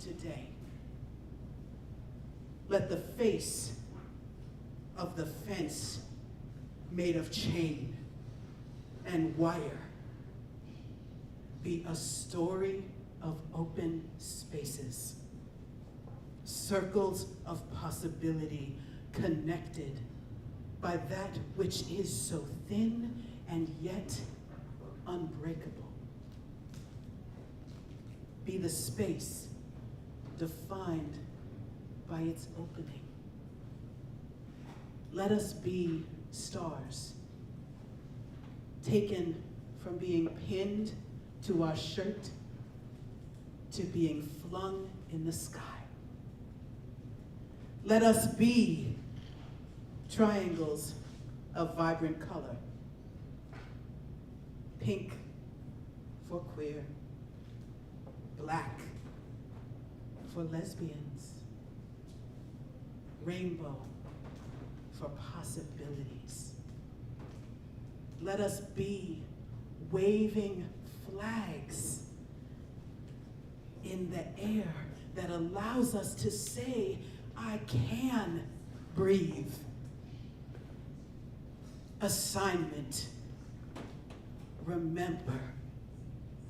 today. Let the face of the fence made of chain and wire be a story of open spaces, circles of possibility connected by that which is so thin and yet unbreakable. Be the space defined by its opening. Let us be stars, taken from being pinned to our shirt to being flung in the sky. Let us be triangles of vibrant color. Pink for queer, black for lesbians, rainbow for possibilities. Let us be waving flags in the air that allows us to say, I can breathe. Assignment: remember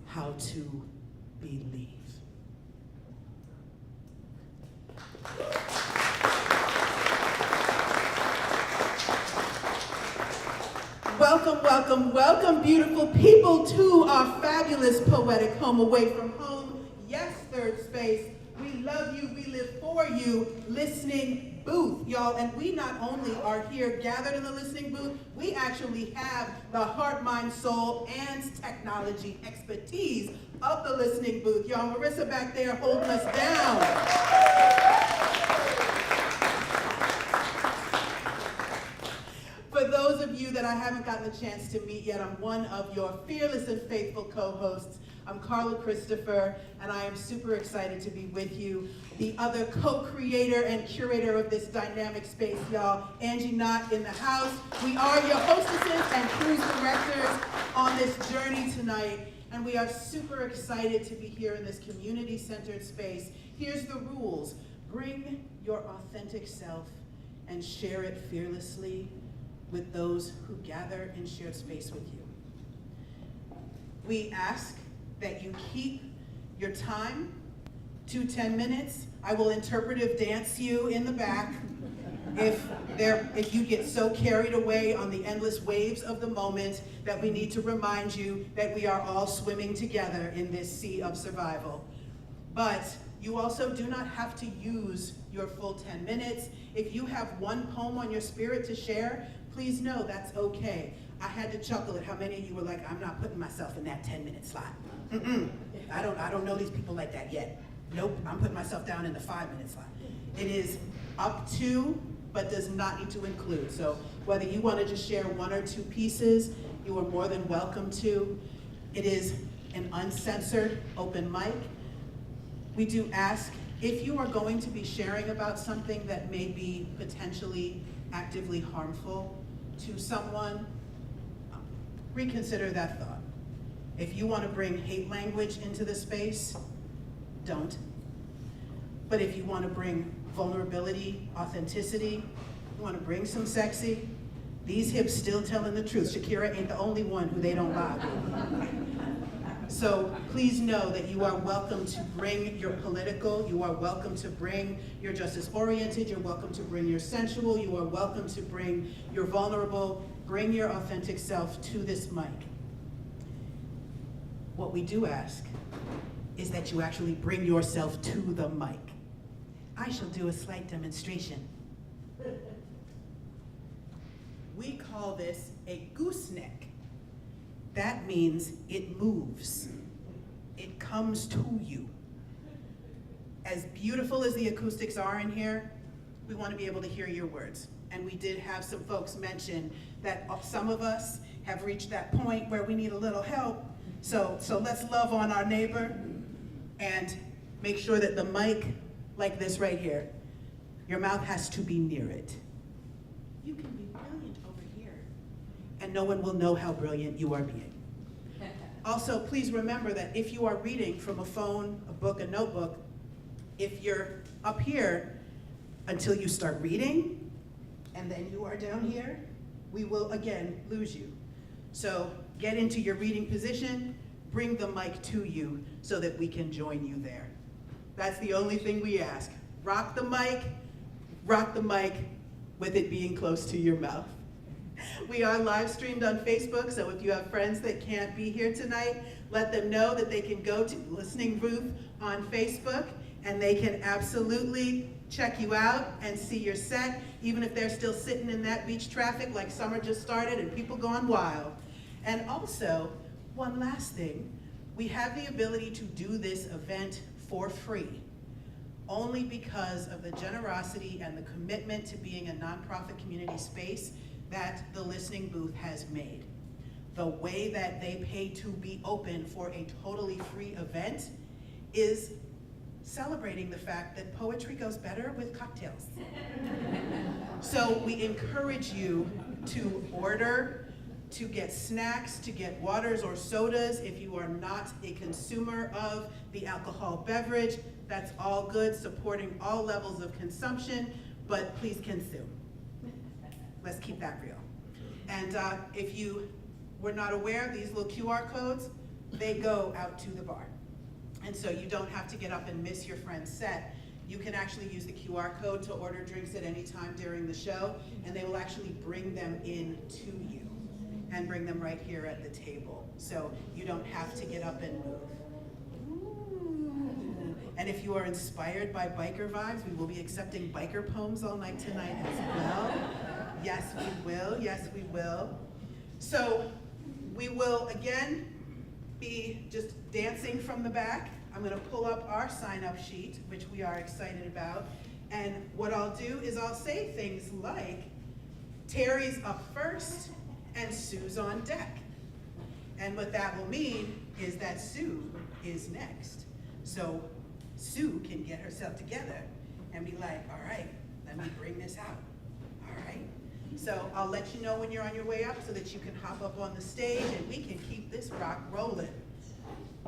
how to believe. Welcome, welcome, welcome, beautiful people, to our fabulous poetic home away from home. Yes, Third Space. We love you, we live for you, listening booth, y'all. And we not only are here gathered in the listening booth, we actually have the heart, mind, soul, and technology expertise of the listening booth. Y'all, Marissa back there holding us down. For those of you that I haven't gotten the chance to meet yet, I'm one of your fearless and faithful co-hosts. I'm Carla Christopher, and I am super excited to be with you. The other co-creator and curator of this dynamic space, y'all, Angie Knott in the house. We are your hostesses and cruise directors on this journey tonight, and we are super excited to be here in this community-centered space. Here's the rules. Bring your authentic self and share it fearlessly with those who gather in shared space with you. We ask that you keep your time to 10 minutes. I will interpretive dance you in the back if you get so carried away on the endless waves of the moment that we need to remind you that we are all swimming together in this sea of survival. But you also do not have to use your full 10 minutes. If you have one poem on your spirit to share, please know that's okay. I had to chuckle at how many of you were like, I'm not putting myself in that 10-minute slot. I don't know these people like that yet. Nope, I'm putting myself down in the 5-minute slot. It is up to, but does not need to include. So whether you want to just share one or two pieces, you are more than welcome to. It is an uncensored open mic. We do ask, if you are going to be sharing about something that may be potentially actively harmful to someone, reconsider that thought. If you want to bring hate language into the space, don't. But if you want to bring vulnerability, authenticity, you want to bring some sexy, these hips still telling the truth. Shakira ain't the only one who they don't lie with. So please know that you are welcome to bring your political, you are welcome to bring your justice-oriented, you're welcome to bring your sensual, you are welcome to bring your vulnerable, bring your authentic self to this mic. What we do ask is that you actually bring yourself to the mic. I shall do a slight demonstration. We call this a gooseneck. That means it moves. It comes to you. As beautiful as the acoustics are in here, we want to be able to hear your words. And we did have some folks mention that some of us have reached that point where we need a little help. So let's love on our neighbor and make sure that the mic, like this right here, your mouth has to be near it. You can be brilliant over here, and no one will know how brilliant you are being. Also, please remember that if you are reading from a phone, a book, a notebook, if you're up here until you start reading, and then you are down here, we will again lose you. So get into your reading position, bring the mic to you so that we can join you there. That's the only thing we ask. Rock the mic with it being close to your mouth. We are live streamed on Facebook, so if you have friends that can't be here tonight, let them know that they can go to Listening Booth on Facebook, and they can absolutely check you out and see your set, even if they're still sitting in that beach traffic like summer just started and people going wild. And also, one last thing, we have the ability to do this event for free, only because of the generosity and the commitment to being a nonprofit community space that the Listening Booth has made. The way that they pay to be open for a totally free event is celebrating the fact that poetry goes better with cocktails. So we encourage you to order, to get snacks, to get waters or sodas. If you are not a consumer of the alcohol beverage, that's all good, supporting all levels of consumption, but please consume. Let's keep that real. And if you were not aware, these little QR codes, they go out to the bar. And so you don't have to get up and miss your friend's set. You can actually use the QR code to order drinks at any time during the show, and they will actually bring them in to you and bring them right here at the table. So you don't have to get up and move. Ooh. And if you are inspired by biker vibes, we will be accepting biker poems all night tonight as well. Yes, we will. Yes, we will. So we will, again, be just dancing from the back. I'm going to pull up our sign-up sheet, which we are excited about. And what I'll do is I'll say things like, Terry's up first, and Sue's on deck. And what that will mean is that Sue is next. So Sue can get herself together and be like, all right, let me bring this out. All right. So I'll let you know when you're on your way up so that you can hop up on the stage and we can keep this rock rolling.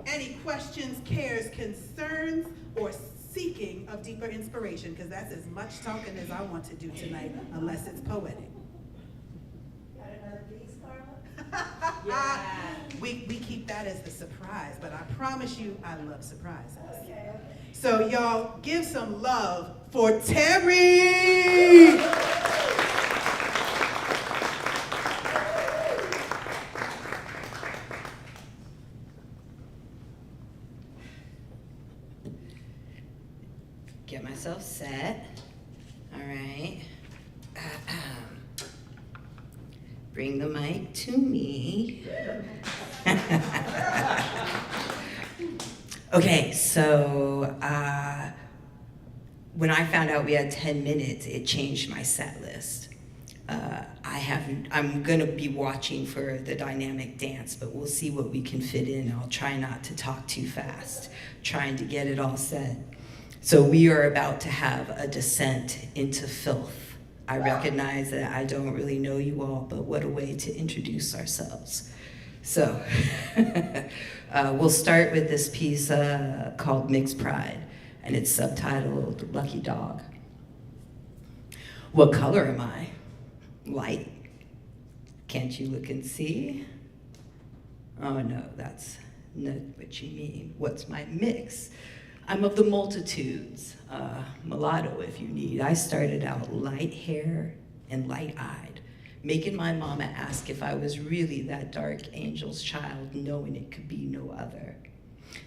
Any questions, cares, concerns, or seeking of deeper inspiration? Because that's as much talking as I want to do tonight, unless it's poetic. Got another piece, Carla? Yeah. We keep that as the surprise, but I promise you I love surprises. Okay. So y'all give some love for Terry! Get myself set. All right. Bring the mic to me. Okay, so when I found out we had 10 minutes, it changed my set list. I'm gonna be watching for the dynamic dance, but we'll see what we can fit in. I'll try not to talk too fast, trying to get it all set. So we are about to have a descent into filth. I recognize that I don't really know you all, but what a way to introduce ourselves. So we'll start with this piece called Mixed Pride, and it's subtitled Lucky Dog. What color am I? Light. Can't you look and see? Oh no, that's not what you mean. What's my mix? I'm of the multitudes, mulatto if you need. I started out light hair and light-eyed, making my mama ask if I was really that dark angel's child, knowing it could be no other.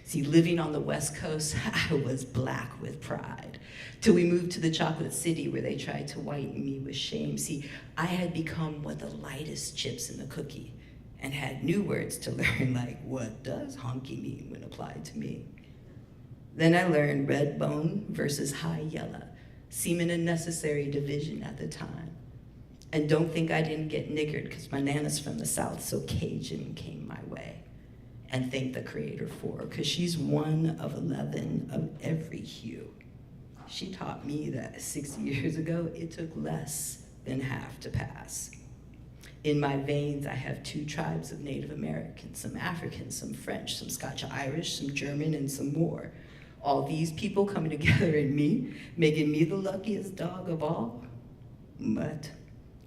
See, living on the West Coast, I was black with pride, till we moved to the chocolate city where they tried to whiten me with shame. See, I had become what the lightest chips in the cookie, and had new words to learn, like what does honky mean when applied to me? Then I learned red bone versus high yellow, seeming a necessary division at the time. And don't think I didn't get niggered, because my nana's from the South, so Cajun came my way. And thank the Creator for her, because she's one of 11 of every hue. She taught me that 60 years ago, it took less than half to pass. In my veins, I have 2 tribes of Native Americans, some African, some French, some Scotch-Irish, some German, and some more. All these people coming together in me, making me the luckiest dog of all. But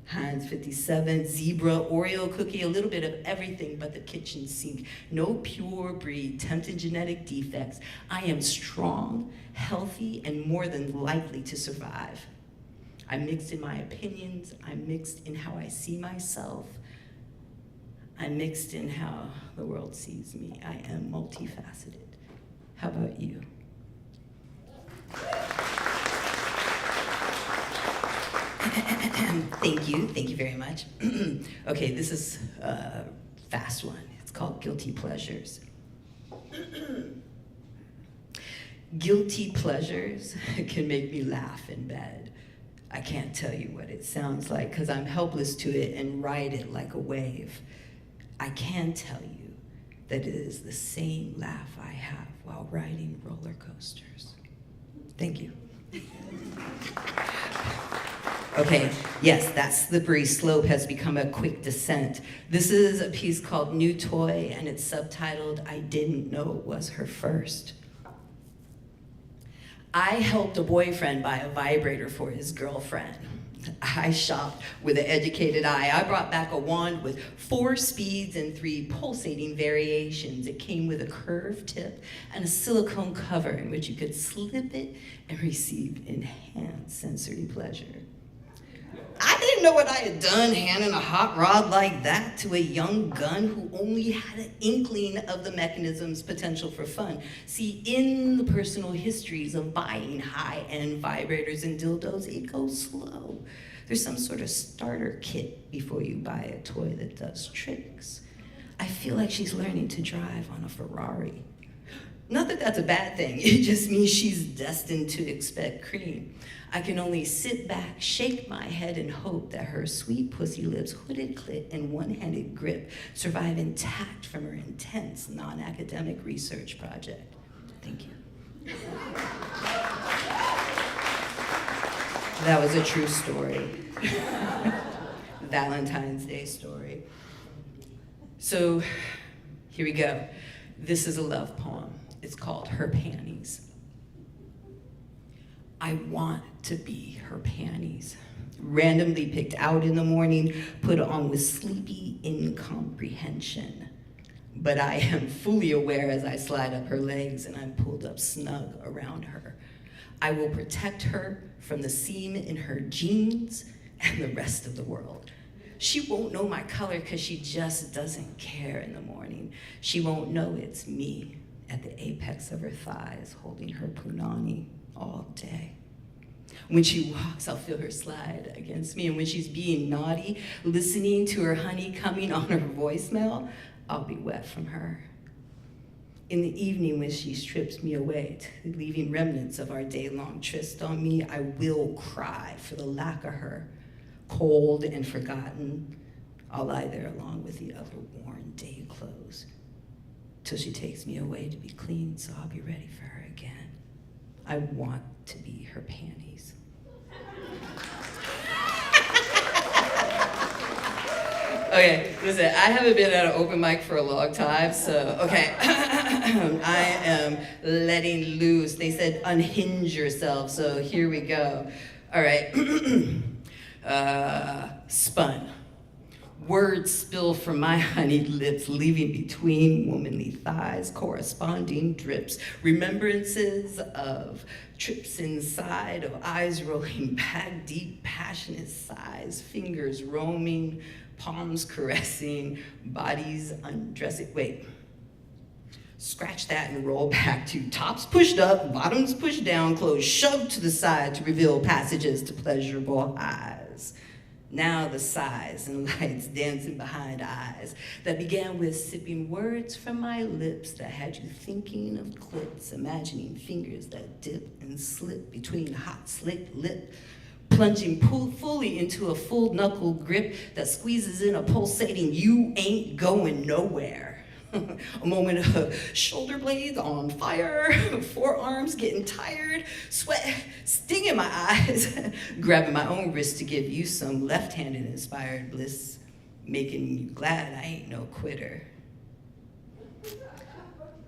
Heinz 57, zebra, Oreo cookie, a little bit of everything but the kitchen sink. No pure breed, tempted genetic defects. I am strong, healthy, and more than likely to survive. I'm mixed in my opinions. I'm mixed in how I see myself. I'm mixed in how the world sees me. I am multifaceted. How about you? Thank you very much. Okay, this is a fast one. It's called Guilty Pleasures. Guilty pleasures can make me laugh in bed. I can't tell you what it sounds like because I'm helpless to it and ride it like a wave. I can tell you that it is the same laugh I have while riding roller coasters. Thank you. Okay, yes, that slippery slope has become a quick descent. This is a piece called New Toy, and it's subtitled, I Didn't Know It Was Her First. I helped a boyfriend buy a vibrator for his girlfriend. I shopped with an educated eye. I brought back a wand with 4 speeds and 3 pulsating variations. It came with a curved tip and a silicone cover in which you could slip it and receive enhanced sensory pleasure. I didn't know what I had done handing a hot rod like that to a young gun who only had an inkling of the mechanism's potential for fun. See, in the personal histories of buying high-end vibrators and dildos, it goes slow. There's some sort of starter kit before you buy a toy that does tricks. I feel like she's learning to drive on a Ferrari. Not that that's a bad thing, it just means she's destined to expect cream. I can only sit back, shake my head, and hope that her sweet pussy lips, hooded clit, and one-handed grip survive intact from her intense non-academic research project. Thank you. That was a true story. Valentine's Day story. So, here we go. This is a love poem. It's called Her Panties. I want to be her panties. Randomly picked out in the morning, put on with sleepy incomprehension. But I am fully aware as I slide up her legs and I'm pulled up snug around her. I will protect her from the seam in her jeans and the rest of the world. She won't know my color because she just doesn't care in the morning. She won't know it's me at the apex of her thighs holding her punani all day. When she walks, I'll feel her slide against me. And when she's being naughty, listening to her honey coming on her voicemail, I'll be wet from her. In the evening when she strips me away, leaving remnants of our day-long tryst on me, I will cry for the lack of her. Cold and forgotten, I'll lie there along with the other worn day clothes till she takes me away to be clean, so I'll be ready for her again. I want to be her panties. Okay, listen, I haven't been at an open mic for a long time, so, okay. I am letting loose. They said unhinge yourself, so here we go. All right. Spun. Words spill from my honeyed lips, leaving between womanly thighs corresponding drips, remembrances of trips inside, of eyes rolling back, deep passionate sighs, fingers roaming, palms caressing, bodies undressing. Wait. Scratch that and roll back to tops pushed up, bottoms pushed down, clothes shoved to the side to reveal passages to pleasurable highs. Now the sighs and lights dancing behind eyes that began with sipping words from my lips that had you thinking of clips, imagining fingers that dip and slip between hot slick lip, plunging fully into a full knuckle grip that squeezes in a pulsating you ain't going nowhere. A moment of shoulder blades on fire, forearms getting tired, sweat stinging my eyes, grabbing my own wrist to give you some left-handed inspired bliss, making you glad I ain't no quitter.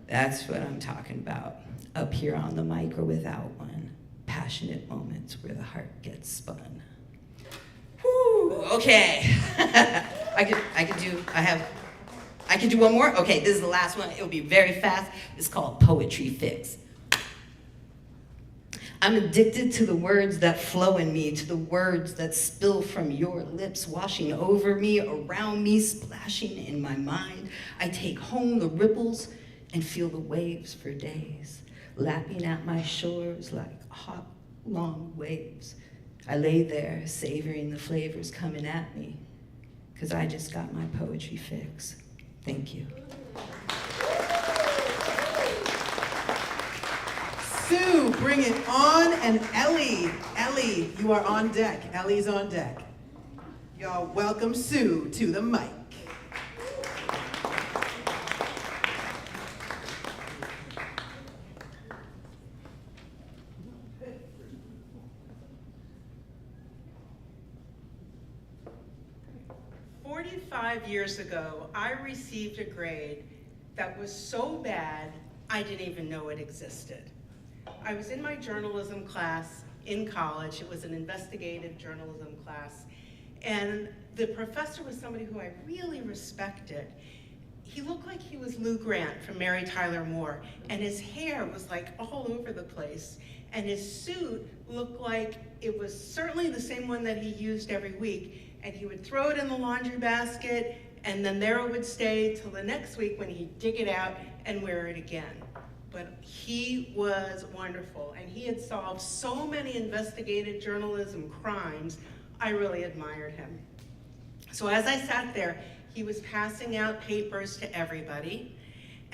That's what I'm talking about. up here on the mic or without one. Passionate moments where the heart gets spun. Whew, okay. I could do one more? Okay, this is the last one. It'll be very fast. It's called Poetry Fix. I'm addicted to the words that flow in me, to the words that spill from your lips, washing over me, around me, splashing in my mind. I take home the ripples and feel the waves for days, lapping at my shores like hot, long waves. I lay there, savoring the flavors coming at me, because I just got my poetry fix. Thank you. Sue, bring it on, and Ellie, you are on deck. Ellie's on deck. Y'all welcome Sue to the mic. Years ago, I received a grade that was so bad, I didn't even know it existed. I was in my journalism class in college. It was an investigative journalism class. And the professor was somebody who I really respected. He looked like he was Lou Grant from Mary Tyler Moore, and his hair was like all over the place. And his suit looked like it was certainly the same one that he used every week. And he would throw it in the laundry basket, and then there it would stay till the next week when he'd dig it out and wear it again. But he was wonderful, and he had solved so many investigative journalism crimes. I really admired him. So as I sat there, he was passing out papers to everybody,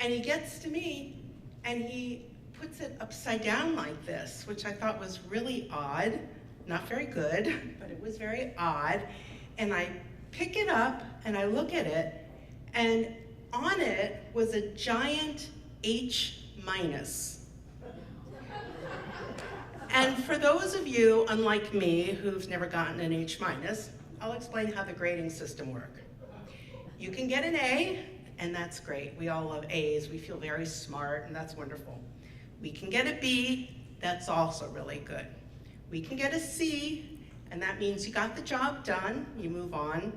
and he gets to me, and he puts it upside down like this, which I thought was really odd. Not very good, but it was very odd. And I pick it up and I look at it, and on it was a giant H-. And for those of you, unlike me, who've never gotten an H-, I'll explain how the grading system works. You can get an A, and that's great. We all love A's. We feel very smart, and that's wonderful. We can get a B, that's also really good. We can get a C, and that means you got the job done, you move on.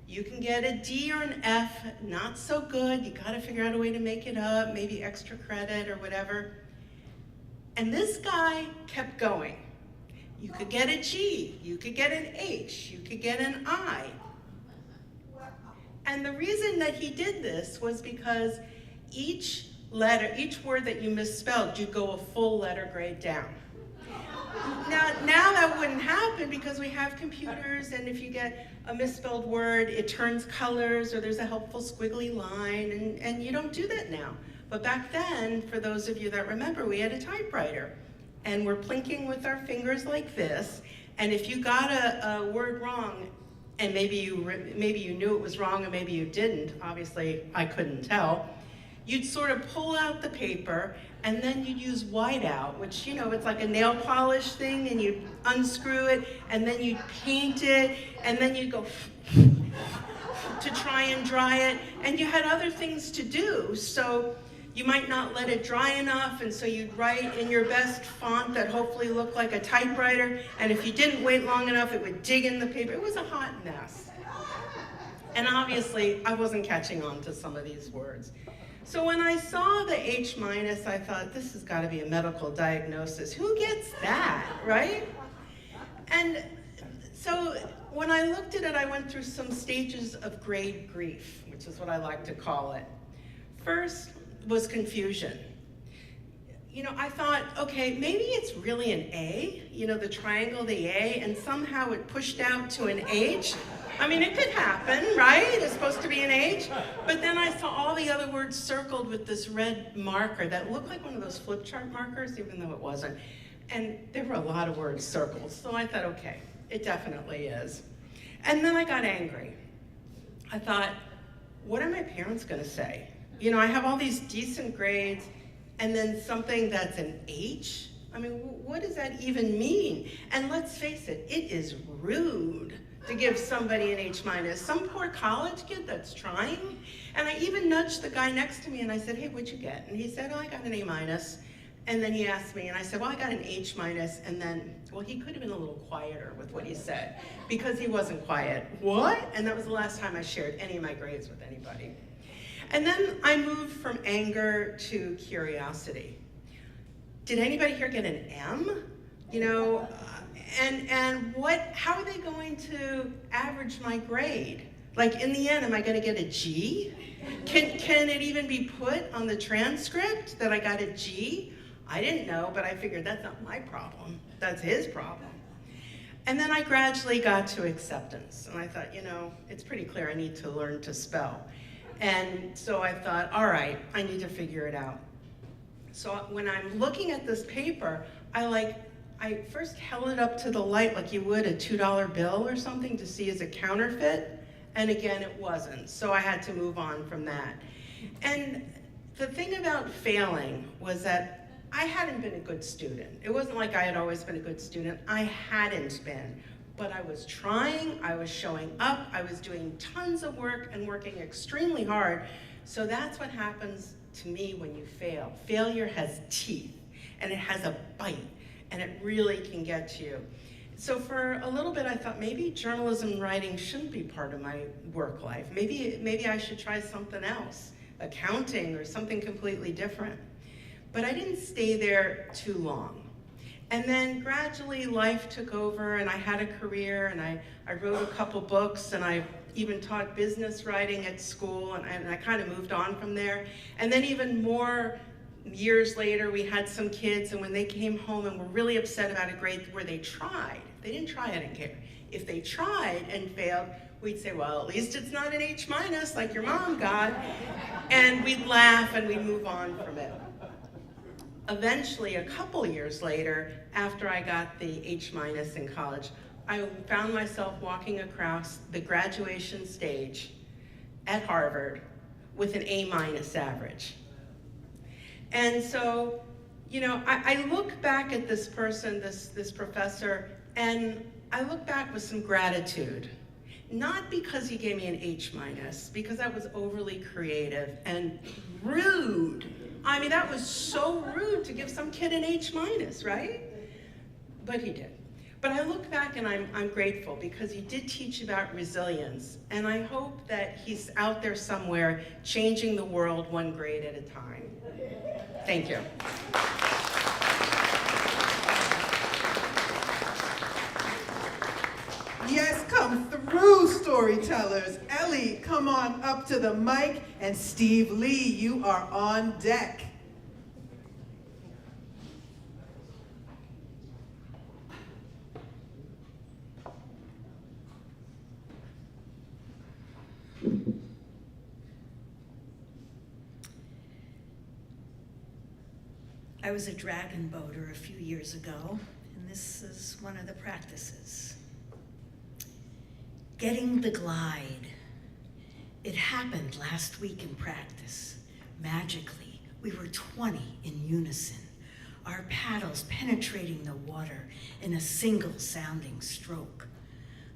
You can get a D or an F, not so good, you gotta figure out a way to make it up, maybe extra credit or whatever. And this guy kept going. You could get a G, you could get an H, you could get an I. And the reason that he did this was because each word that you misspelled, you'd go a full letter grade down. Now that wouldn't happen because we have computers, and if you get a misspelled word, it turns colors or there's a helpful squiggly line, and you don't do that now. But back then, for those of you that remember, we had a typewriter, and we're plinking with our fingers like this, and if you got a word wrong, and maybe you knew it was wrong and maybe you didn't, obviously I couldn't tell, you'd sort of pull out the paper, and then you'd use whiteout, which, you know, it's like a nail polish thing, and you'd unscrew it, and then you'd paint it, and then you'd go to try and dry it, and you had other things to do, so you might not let it dry enough, and so you'd write in your best font that hopefully looked like a typewriter, and if you didn't wait long enough, it would dig in the paper. It was a hot mess. And obviously, I wasn't catching on to some of these words. So when I saw the H-, I thought, this has got to be a medical diagnosis. Who gets that, right? And so when I looked at it, I went through some stages of grade grief, which is what I like to call it. First was confusion. You know, I thought, okay, maybe it's really an A, you know, the triangle, the A, and somehow it pushed out to an H. I mean, it could happen, right? It's supposed to be an H. But then I saw all the other words circled with this red marker that looked like one of those flip chart markers, even though it wasn't. And there were a lot of words circled. So I thought, okay, it definitely is. And then I got angry. I thought, what are my parents gonna say? You know, I have all these decent grades, and then something that's an H? I mean, what does that even mean? And let's face it, it is rude to give somebody an H-. Some poor college kid that's trying. And I even nudged the guy next to me and I said, hey, what'd you get? And he said, oh, I got an A-. And then he asked me, and I said, well, I got an H minus, and then, well, he could have been a little quieter with what he said, because he wasn't quiet. What? And that was the last time I shared any of my grades with anybody. And then I moved from anger to curiosity. Did anybody here get an M? You know, and how are they going to average my grade? Like, in the end, am I gonna get a G? Can it even be put on the transcript that I got a G? I didn't know, but I figured that's not my problem. That's his problem. And then I gradually got to acceptance. And I thought, you know, it's pretty clear I need to learn to spell. And so I thought, all right, I need to figure it out. So when I'm looking at this paper, I first held it up to the light like you would a $2 bill or something to see is it counterfeit. And again, it wasn't. So I had to move on from that. And the thing about failing was that I hadn't been a good student. It wasn't like I had always been a good student. I hadn't been. But I was trying, I was showing up, I was doing tons of work and working extremely hard. So that's what happens to me when you fail. Failure has teeth, and it has a bite, and it really can get to you. So for a little bit, I thought maybe journalism writing shouldn't be part of my work life. Maybe I should try something else, accounting or something completely different. But I didn't stay there too long. And then gradually life took over, and I had a career, and I wrote a couple books, and I even taught business writing at school, and I kind of moved on from there. And then even more years later, we had some kids, and when they came home and were really upset about a grade where they tried, if they didn't try, I didn't care. If they tried and failed, we'd say, well, at least it's not an H minus like your mom got. And we'd laugh and we'd move on from it. Eventually, a couple years later, after I got the H minus in college, I found myself walking across the graduation stage at Harvard with an A minus average. And so, you know, I look back at this person, this professor, and I look back with some gratitude. Not because he gave me an H minus, because that was overly creative and rude. I mean, that was so rude to give some kid an H minus, right? But he did. But I look back and I'm grateful because he did teach about resilience, and I hope that he's out there somewhere changing the world one grade at a time. Thank you. Yes, come through, storytellers. Ellie, come on up to the mic, and Steve Lee, you are on deck. I was a dragon boater a few years ago, and this is one of the practices. Getting the glide. It happened last week in practice. Magically, we were 20 in unison, our paddles penetrating the water in a single sounding stroke.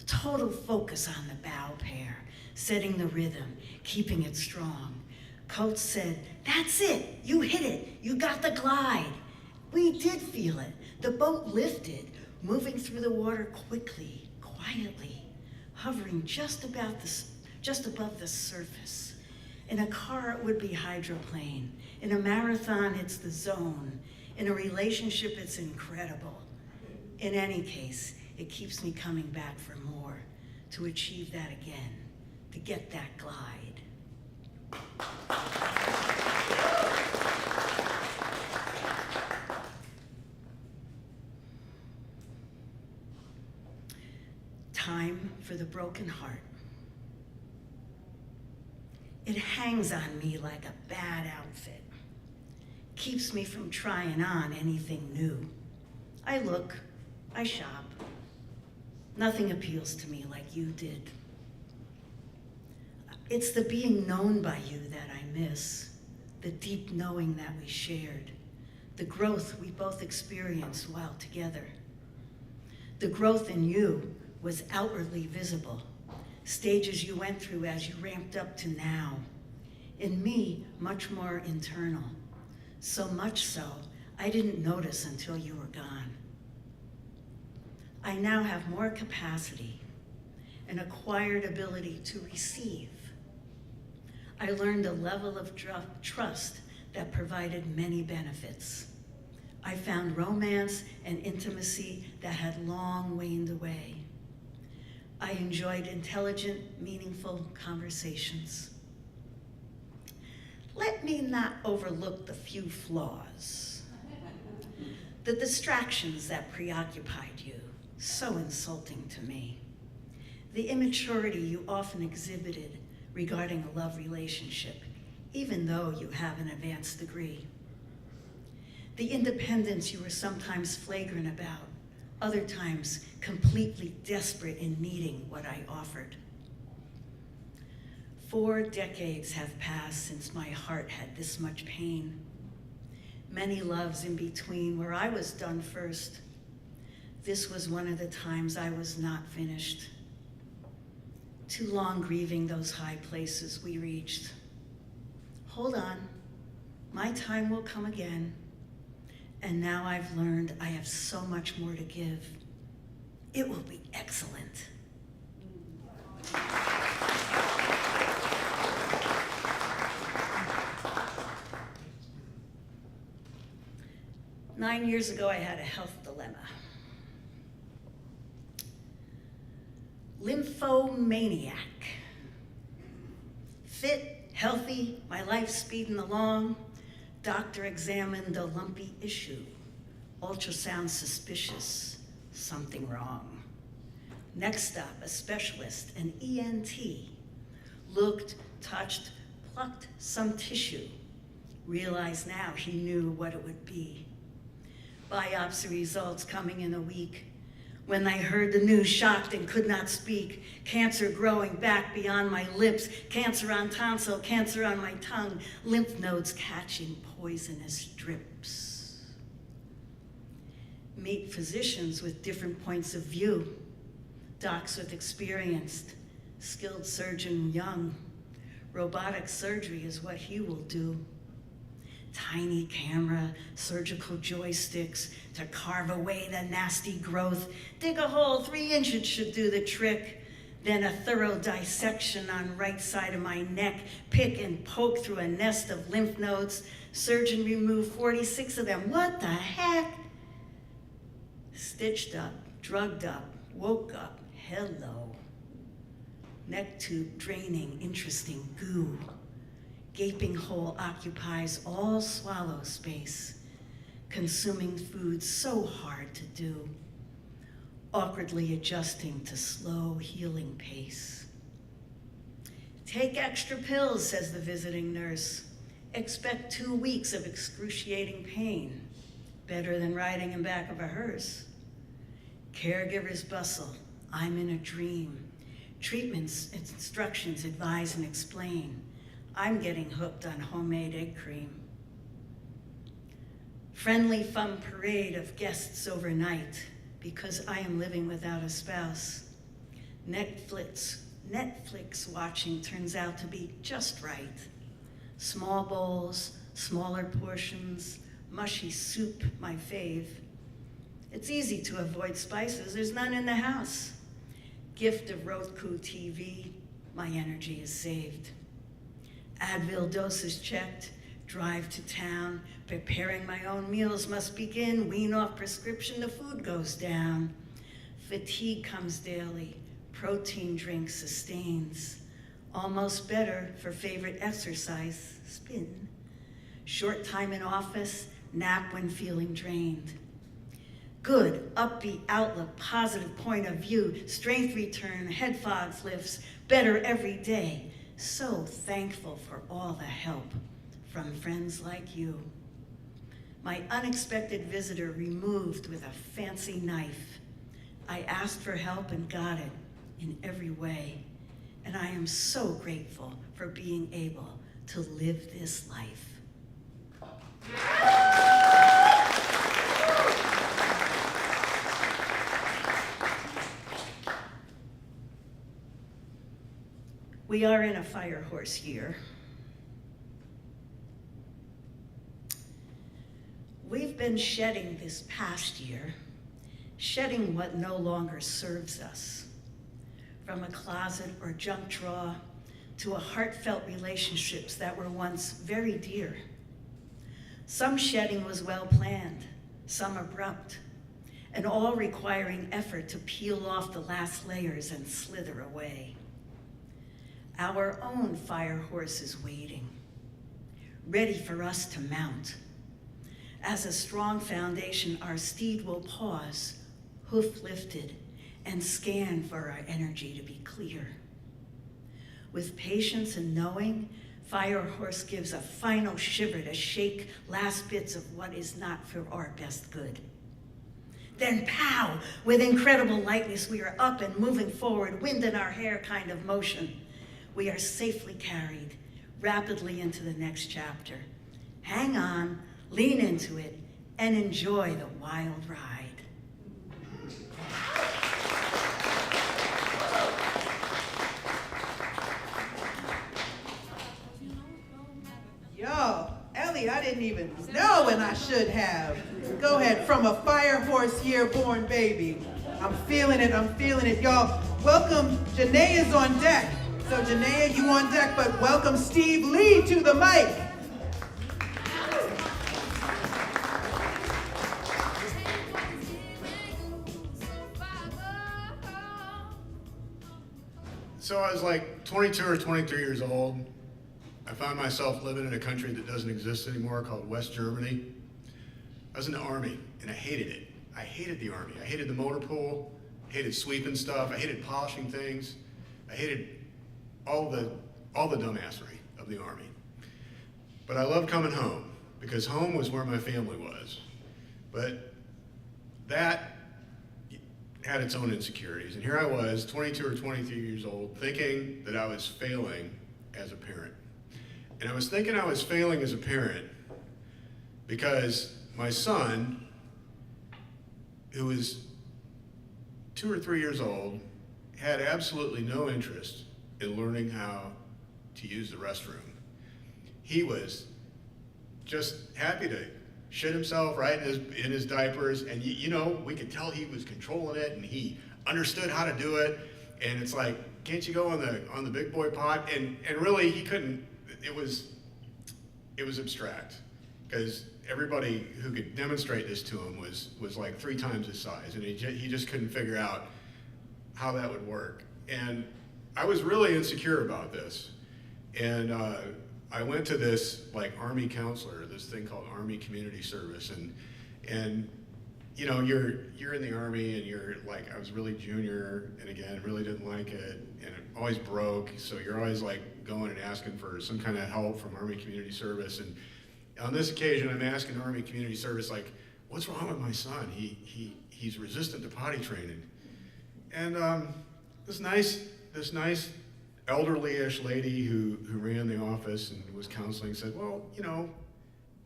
Total focus on the bow pair, setting the rhythm, keeping it strong. Coach said, "That's it, you hit it, you got the glide." We did feel it. The boat lifted, moving through the water quickly, quietly, hovering just above the surface. In a car, it would be hydroplane. In a marathon, it's the zone. In a relationship, it's incredible. In any case, it keeps me coming back for more, to achieve that again, to get that glide. Time for the broken heart. It hangs on me like a bad outfit. Keeps me from trying on anything new. I look, I shop. Nothing appeals to me like you did. It's the being known by you that I miss, the deep knowing that we shared, the growth we both experienced while together. The growth in you was outwardly visible, stages you went through as you ramped up to now. In me, much more internal. So much so, I didn't notice until you were gone. I now have more capacity, an acquired ability to receive. I learned a level of trust that provided many benefits. I found romance and intimacy that had long waned away. I enjoyed intelligent, meaningful conversations. Let me not overlook the few flaws, the distractions that preoccupied you, so insulting to me, the immaturity you often exhibited regarding a love relationship, even though you have an advanced degree, the independence you were sometimes flagrant about, other times completely desperate in needing what I offered. 4 decades have passed since my heart had this much pain. Many loves in between where I was done first. This was one of the times I was not finished. Too long grieving those high places we reached. Hold on, my time will come again. And now I've learned I have so much more to give. It will be excellent. Nine years ago, I had a health dilemma. Lymphomaniac. Fit, healthy, my life speeding along. Doctor examined a lumpy issue. Ultrasound suspicious, something wrong. Next up, a specialist, an ENT. Looked, touched, plucked some tissue. Realized now he knew what it would be. Biopsy results coming in a week. When I heard the news, shocked and could not speak. Cancer growing back beyond my lips. Cancer on tonsil, cancer on my tongue. Lymph nodes catching poisonous drips. Meet physicians with different points of view. Docs with experience. Skilled surgeon young. Robotic surgery is what he will do. Tiny camera, surgical joysticks to carve away the nasty growth. Dig a hole 3 inches should do the trick. Then a thorough dissection on right side of my neck. Pick and poke through a nest of lymph nodes. Surgeon removed 46 of them. What the heck? Stitched up, drugged up, woke up, hello. Neck tube draining, interesting goo. Gaping hole occupies all swallow space, consuming food so hard to do, awkwardly adjusting to slow healing pace. Take extra pills, says the visiting nurse. Expect 2 weeks of excruciating pain, better than riding in back of a hearse. Caregivers bustle, I'm in a dream. Treatments, instructions, advise and explain. I'm getting hooked on homemade egg cream. Friendly fun parade of guests overnight because I am living without a spouse. Netflix watching turns out to be just right. Small bowls, smaller portions, mushy soup, my fave. It's easy to avoid spices, there's none in the house. Gift of Roku TV, my energy is saved. Advil doses checked, drive to town, preparing my own meals must begin, wean off prescription, the food goes down. Fatigue comes daily, protein drink sustains. Almost better for favorite exercise, spin. Short time in office, nap when feeling drained. Good, upbeat outlook, positive point of view, strength return, head fog lifts, better every day. So thankful for all the help from friends like you. My unexpected visitor removed with a fancy knife. I asked for help and got it in every way. And I am so grateful for being able to live this life. We are in a fire horse year. We've been shedding this past year, shedding what no longer serves us. From a closet or junk drawer to a heartfelt relationships that were once very dear. Some shedding was well planned, some abrupt, and all requiring effort to peel off the last layers and slither away. Our own fire horse is waiting, ready for us to mount. As a strong foundation, our steed will pause, hoof lifted, and scan for our energy to be clear. With patience and knowing, Fire Horse gives a final shiver to shake last bits of what is not for our best good. Then pow, with incredible lightness, we are up and moving forward, wind in our hair kind of motion. We are safely carried rapidly into the next chapter. Hang on, lean into it, and enjoy the wild ride. Yo, Ellie, I didn't even know, and I should have. Go ahead, from a fire horse year-born baby. I'm feeling it, y'all. Welcome, Janae is on deck. So Janae, you on deck, but welcome Steve Lee to the mic. So I was like 22 or 23 years old. I found myself living in a country that doesn't exist anymore called West Germany. I was in the Army, and I hated it. I hated the Army. I hated the motor pool, hated sweeping stuff, I hated polishing things. I hated all the dumbassery of the Army. But I loved coming home, because home was where my family was. But that had its own insecurities. And here I was, 22 or 23 years old, thinking that I was failing as a parent. And I was thinking I was failing as a parent because my son, who was 2 or 3 years old, had absolutely no interest in learning how to use the restroom. He was just happy to shit himself right in his diapers, and you know, we could tell he was controlling it and he understood how to do it. And it's like, can't you go on the big boy pot? And really he couldn't. It was abstract, because everybody who could demonstrate this to him was like 3 times his size, and he just couldn't figure out how that would work. And I was really insecure about this, and I went to this like Army counselor, this thing called Army Community Service, and you know, you're in the Army, and you're like, I was really junior, and again, really didn't like it, and it always broke, so you're always like going and asking for some kind of help from Army Community Service. And on this occasion, I'm asking Army Community Service, like, what's wrong with my son? He's resistant to potty training. And this nice elderly-ish lady who ran the office and was counseling said, well, you know,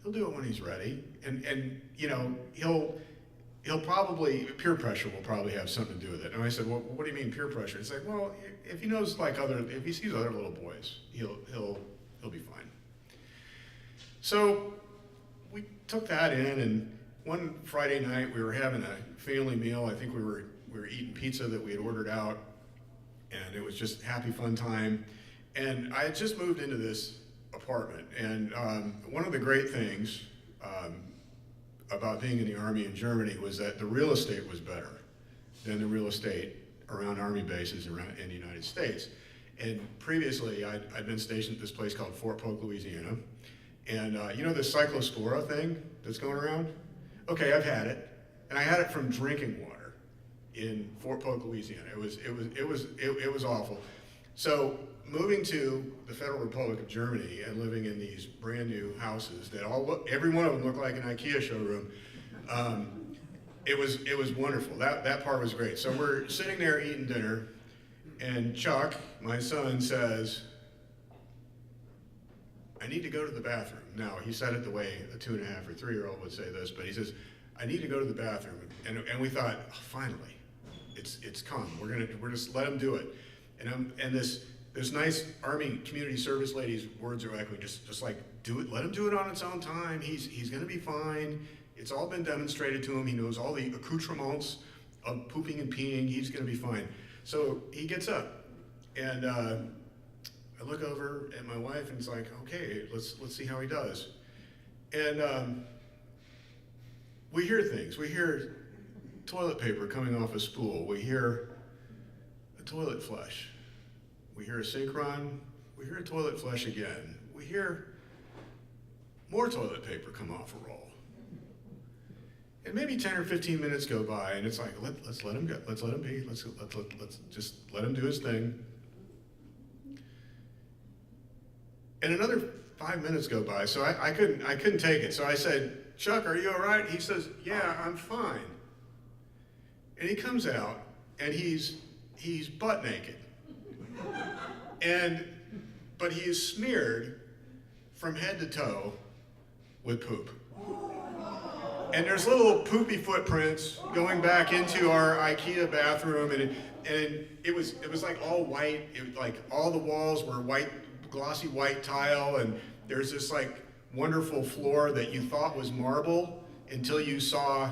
he'll do it when he's ready, and you know, he'll probably, peer pressure will probably have something to do with it. And I said, well, what do you mean peer pressure? It's like, well, if he knows like if he sees other little boys, he'll be fine. So we took that in, and one Friday night we were having a family meal. I think we were eating pizza that we had ordered out, and it was just happy fun time. And I had just moved into this apartment, and one of the great things about being in the Army in Germany was that the real estate was better than the real estate around Army bases around in the United States. And previously, I'd been stationed at this place called Fort Polk, Louisiana. And you know this Cyclospora thing that's going around? Okay, I've had it. And I had it from drinking water in Fort Polk, Louisiana. It was awful. So moving to the Federal Republic of Germany and living in these brand new houses that every one of them looked like an IKEA showroom, it was wonderful. That part was great. So we're sitting there eating dinner, and Chuck, my son, says, I need to go to the bathroom. Now, he said it the way a 2.5 or 3-year-old would say this, but he says, I need to go to the bathroom. And we thought, oh, finally, it's come. We're just let him do it. And this nice Army Community Service lady's words are echoing, just like, do it, let him do it on its own time. He's gonna be fine. It's all been demonstrated to him. He knows all the accoutrements of pooping and peeing. He's gonna be fine. So he gets up, and I look over at my wife, and it's like, okay, let's see how he does. And we hear things. We hear toilet paper coming off a spool. We hear a toilet flush. We hear a sink run. We hear a toilet flush again. We hear more toilet paper come off a roll. And maybe 10 or 15 minutes go by, and it's like, let's let him go. Let's let him be. Let's just let him do his thing. And another 5 minutes go by, so I couldn't take it. So I said, Chuck, are you all right? He says, yeah, I'm fine. And he comes out, and he's butt naked. But he is smeared from head to toe with poop. And there's little poopy footprints going back into our IKEA bathroom, and it was like all white. Like all the walls were white, glossy white tile, and there's this like wonderful floor that you thought was marble until you saw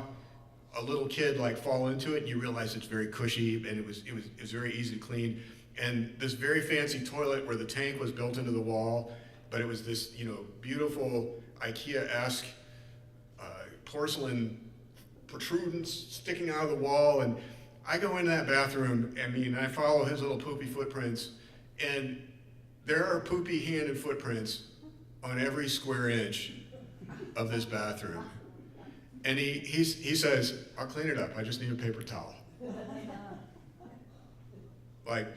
a little kid like fall into it, and you realize it's very cushy, and it was very easy to clean. And this very fancy toilet where the tank was built into the wall, but it was this, beautiful IKEA-esque porcelain protrudence sticking out of the wall. And I go into that bathroom, and I follow his little poopy footprints, and there are poopy hand and footprints on every square inch of this bathroom. And he says, I'll clean it up, I just need a paper towel. Like,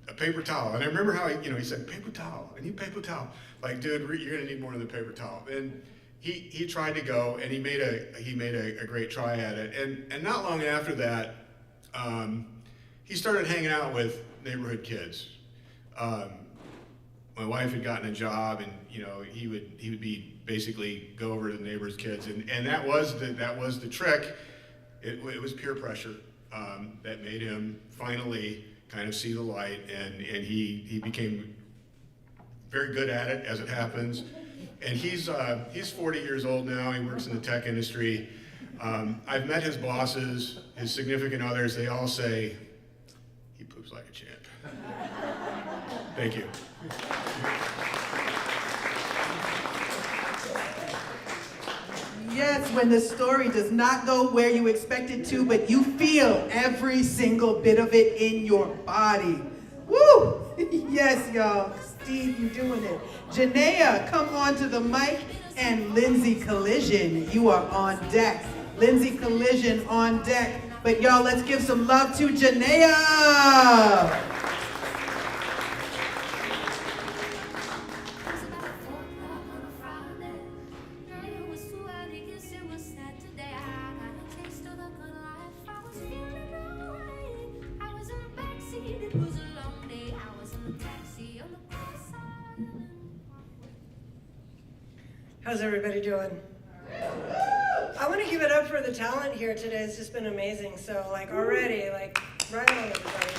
a paper towel. And I remember how he said, paper towel, I need paper towel. Like, dude, you're gonna need more than a paper towel. And he tried to go, and he made a great try at it. And not long after that, he started hanging out with neighborhood kids. My wife had gotten a job, and he would be basically go over to the neighbors' kids, and that was the trick. It was peer pressure that made him finally kind of see the light, and he became very good at it, as it happens. And he's 40 years old now. He works in the tech industry. I've met his bosses, his significant others. They all say he poops like a champ. Thank you. Yes, when the story does not go where you expect it to, but you feel every single bit of it in your body. Woo! Yes, y'all. Steve, you doing it. Janaea, come on to the mic. And Lindsay Collision, you are on deck. Lindsay Collision on deck. But y'all, let's give some love to Janaea. How's everybody doing? I want to give it up for the talent here today. It's just been amazing. So already, right on everybody.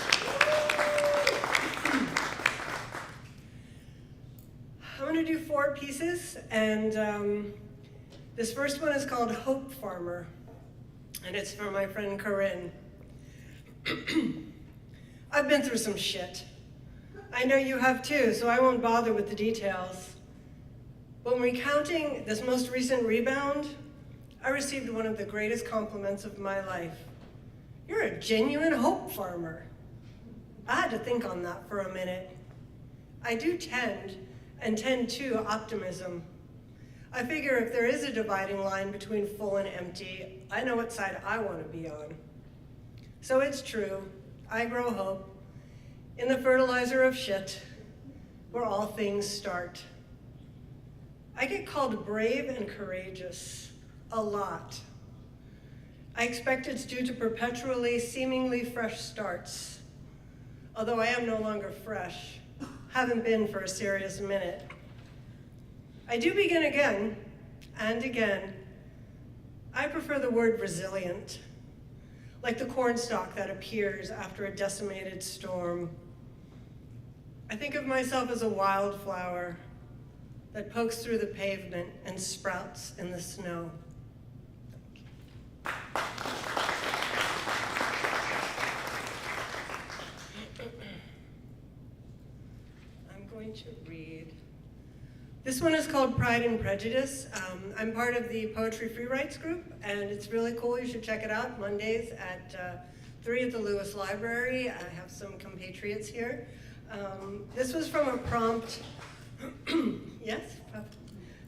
I'm going to do 4 pieces, and this first one is called Hope Farmer, and it's for my friend Corinne. I've been through some shit. I know you have too, so I won't bother with the details. When recounting this most recent rebound, I received one of the greatest compliments of my life. You're a genuine hope farmer. I had to think on that for a minute. I do tend to optimism. I figure if there is a dividing line between full and empty, I know what side I want to be on. So it's true, I grow hope in the fertilizer of shit, where all things start. I get called brave and courageous, a lot. I expect it's due to perpetually, seemingly fresh starts. Although I am no longer fresh, haven't been for a serious minute. I do begin again and again. I prefer the word resilient, like the cornstalk that appears after a decimated storm. I think of myself as a wildflower that pokes through the pavement and sprouts in the snow. to read. This one is called Pride and Prejudice. I'm part of the Poetry Free Rights group, and it's really cool. You should check it out Mondays at 3 at the Lewis Library. I have some compatriots here. This was from a prompt, yes?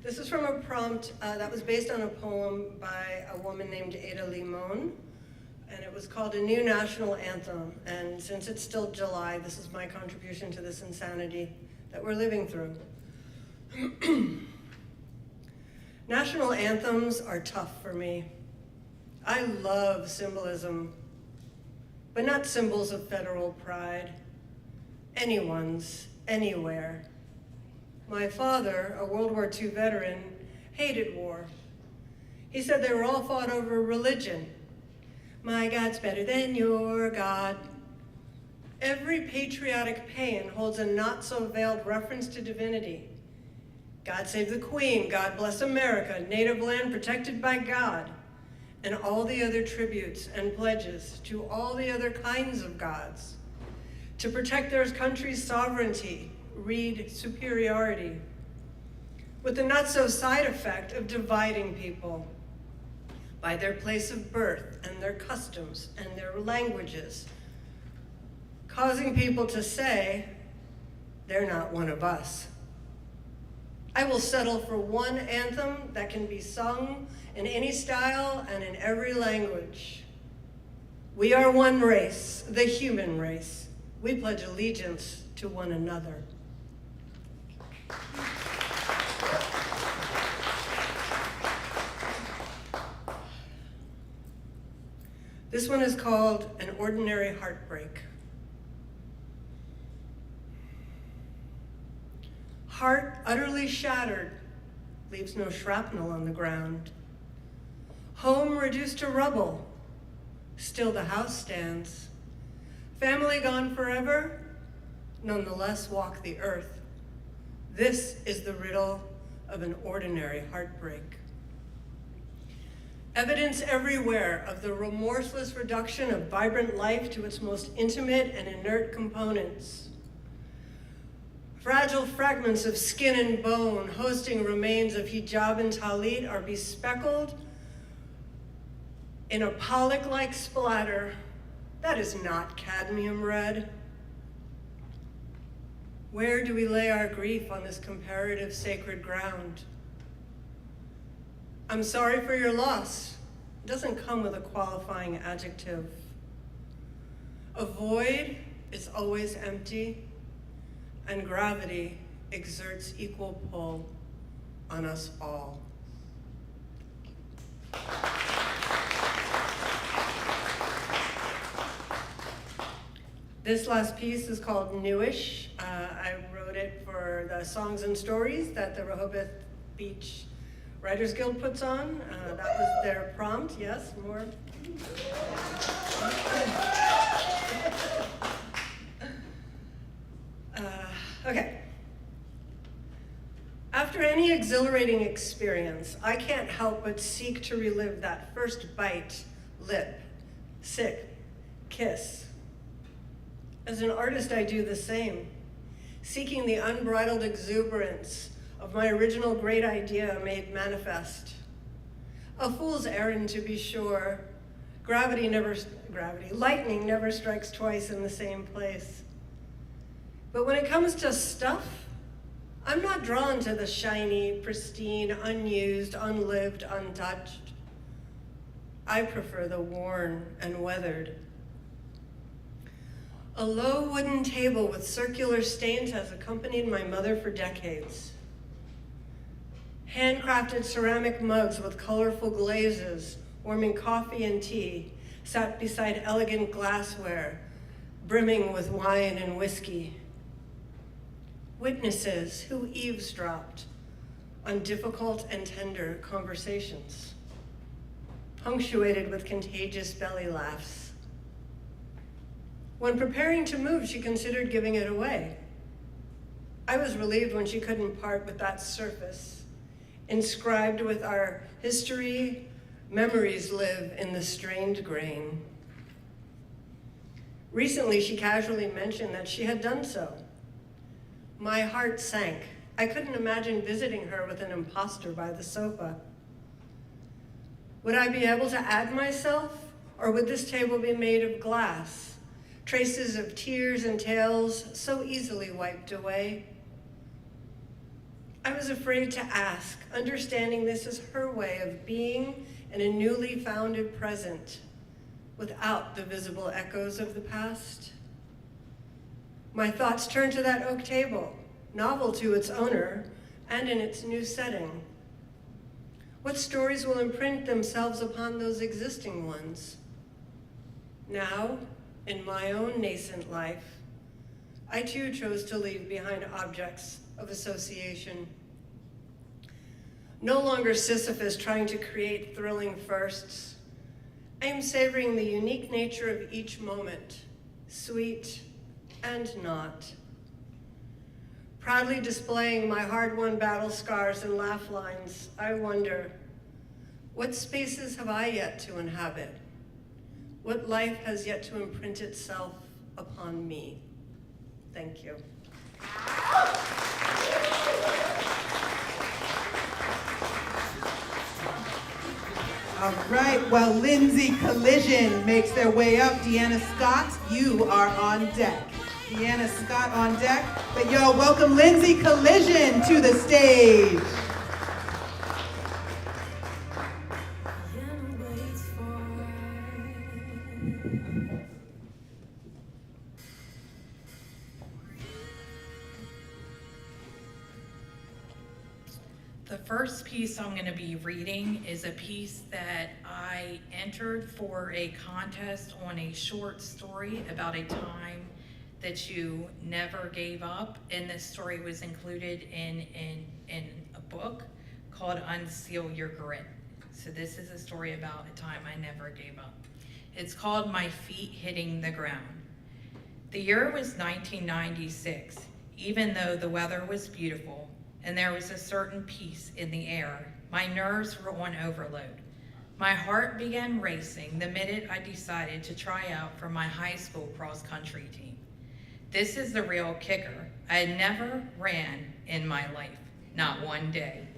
This is from a prompt that was based on a poem by a woman named Ada Limon, and it was called A New National Anthem. And since it's still July, this is my contribution to this insanity that we're living through. National anthems are tough for me. I love symbolism, but not symbols of federal pride. Anyone's, anywhere. My father, a World War II veteran, hated war. He said they were all fought over religion. My God's better than your God. Every patriotic paean holds a not-so-veiled reference to divinity. God save the Queen, God bless America, native land protected by God, and all the other tributes and pledges to all the other kinds of gods. To protect their country's sovereignty, read superiority, with the not-so-side effect of dividing people by their place of birth and their customs and their languages, causing people to say, they're not one of us. I will settle for one anthem that can be sung in any style and in every language. We are one race, the human race. We pledge allegiance to one another. This one is called An Ordinary Heartbreak. Heart utterly shattered, leaves no shrapnel on the ground. Home reduced to rubble, still the house stands. Family gone forever, nonetheless walk the earth. This is the riddle of an ordinary heartbreak. Evidence everywhere of the remorseless reduction of vibrant life to its most intimate and inert components. Fragile fragments of skin and bone, hosting remains of hijab and talit, are bespeckled in a Pollock-like splatter. That is not cadmium red. Where do we lay our grief on this comparative sacred ground? I'm sorry for your loss. It doesn't come with a qualifying adjective. A void is always empty, and gravity exerts equal pull on us all. This last piece is called Newish. I wrote it for the Songs and Stories that the Rehoboth Beach Writers Guild puts on. That was their prompt, yes, more. Okay. After any exhilarating experience, I can't help but seek to relive that first bite, lip, sick, kiss. As an artist, I do the same, seeking the unbridled exuberance of my original great idea made manifest. A fool's errand, to be sure. Lightning never strikes twice in the same place. But when it comes to stuff, I'm not drawn to the shiny, pristine, unused, unlived, untouched. I prefer the worn and weathered. A low wooden table with circular stains has accompanied my mother for decades. Handcrafted ceramic mugs with colorful glazes, warming coffee and tea, sat beside elegant glassware, brimming with wine and whiskey. Witnesses who eavesdropped on difficult and tender conversations, punctuated with contagious belly laughs. When preparing to move, she considered giving it away. I was relieved when she couldn't part with that surface, inscribed with our history. Memories live in the strained grain. Recently, she casually mentioned that she had done so. My heart sank. I couldn't imagine visiting her with an imposter by the sofa. Would I be able to add myself, or would this table be made of glass? Traces of tears and tales so easily wiped away. I was afraid to ask, understanding this is her way of being in a newly founded present, without the visible echoes of the past. My thoughts turned to that oak table, novel to its owner and in its new setting. What stories will imprint themselves upon those existing ones? Now, in my own nascent life, I too chose to leave behind objects of association. No longer Sisyphus trying to create thrilling firsts. I am savoring the unique nature of each moment, sweet and not. Proudly displaying my hard-won battle scars and laugh lines, I wonder, what spaces have I yet to inhabit? What life has yet to imprint itself upon me? Thank you. All right, well, Lindsay Collision makes their way up. Deanna Scott, you are on deck. Deanna Scott on deck. But y'all welcome Lindsay Collision to the stage. The first piece I'm going to be reading is a piece that I entered for a contest on a short story about a time that you never gave up, and this story was included in a book called Unseal Your Grit. So this is a story about a time I never gave up. It's called My Feet Hitting the Ground. The year was 1996. Even though the weather was beautiful, and there was a certain peace in the air, my nerves were on overload. My heart began racing the minute I decided to try out for my high school cross-country team. This is the real kicker. I had never ran in my life, not one day.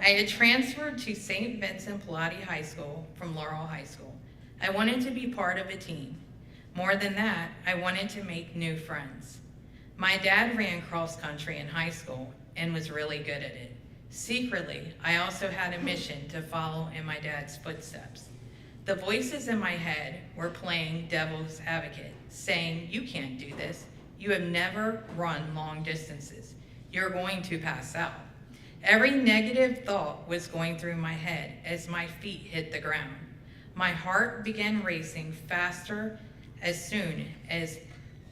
I had transferred to St. Vincent Pallotti High School from Laurel High School. I wanted to be part of a team. More than that, I wanted to make new friends. My dad ran cross country in high school and was really good at it. Secretly, I also had a mission to follow in my dad's footsteps. The voices in my head were playing devil's advocate, saying, "You can't do this. You have never run long distances. You're going to pass out." Every negative thought was going through my head as my feet hit the ground. My heart began racing faster as soon as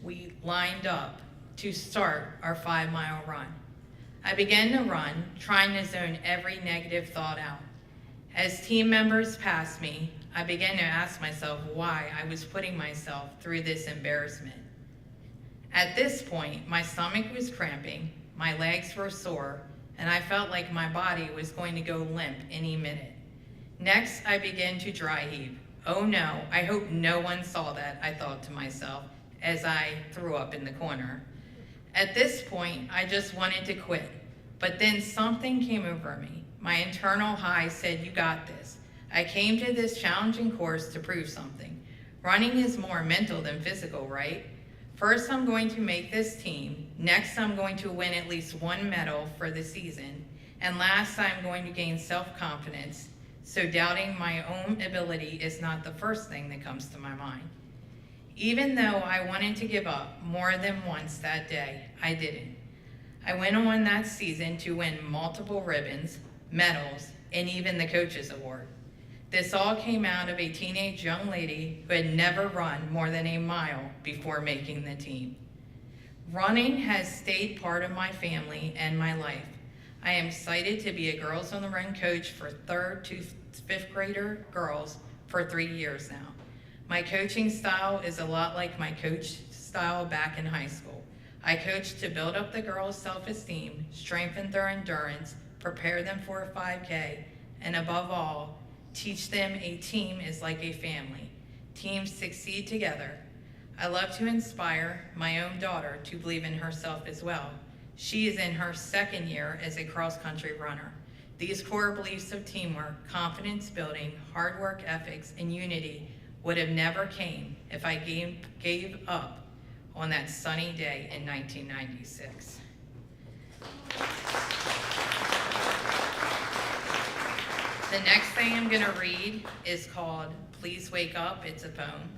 we lined up to start our 5-mile run. I began to run, trying to zone every negative thought out. As team members passed me, I began to ask myself why I was putting myself through this embarrassment. At this point, my stomach was cramping, my legs were sore, and I felt like my body was going to go limp any minute. Next, I began to dry heave. Oh no, I hope no one saw that, I thought to myself as I threw up in the corner. At this point, I just wanted to quit, but then something came over me. My internal high said, "You got this." I came to this challenging course to prove something. Running is more mental than physical, right? First, I'm going to make this team. Next, I'm going to win at least one medal for the season. And last, I'm going to gain self-confidence, so doubting my own ability is not the first thing that comes to my mind. Even though I wanted to give up more than once that day, I didn't. I went on that season to win multiple ribbons, medals, and even the Coach's Award. This all came out of a teenage young lady who had never run more than a mile before making the team. Running has stayed part of my family and my life. I am excited to be a Girls on the Run coach for 3rd to 5th grader girls for 3 years now. My coaching style is a lot like my coach style back in high school. I coach to build up the girls' self-esteem, strengthen their endurance, prepare them for a 5K, and above all, teach them a team is like a family. Teams succeed together. I love to inspire my own daughter to believe in herself as well. She is in her second year as a cross-country runner. These core beliefs of teamwork, confidence building, hard work ethics, and unity would have never came if I gave up on that sunny day in 1996. The next thing I'm gonna read is called Please Wake Up. It's a poem.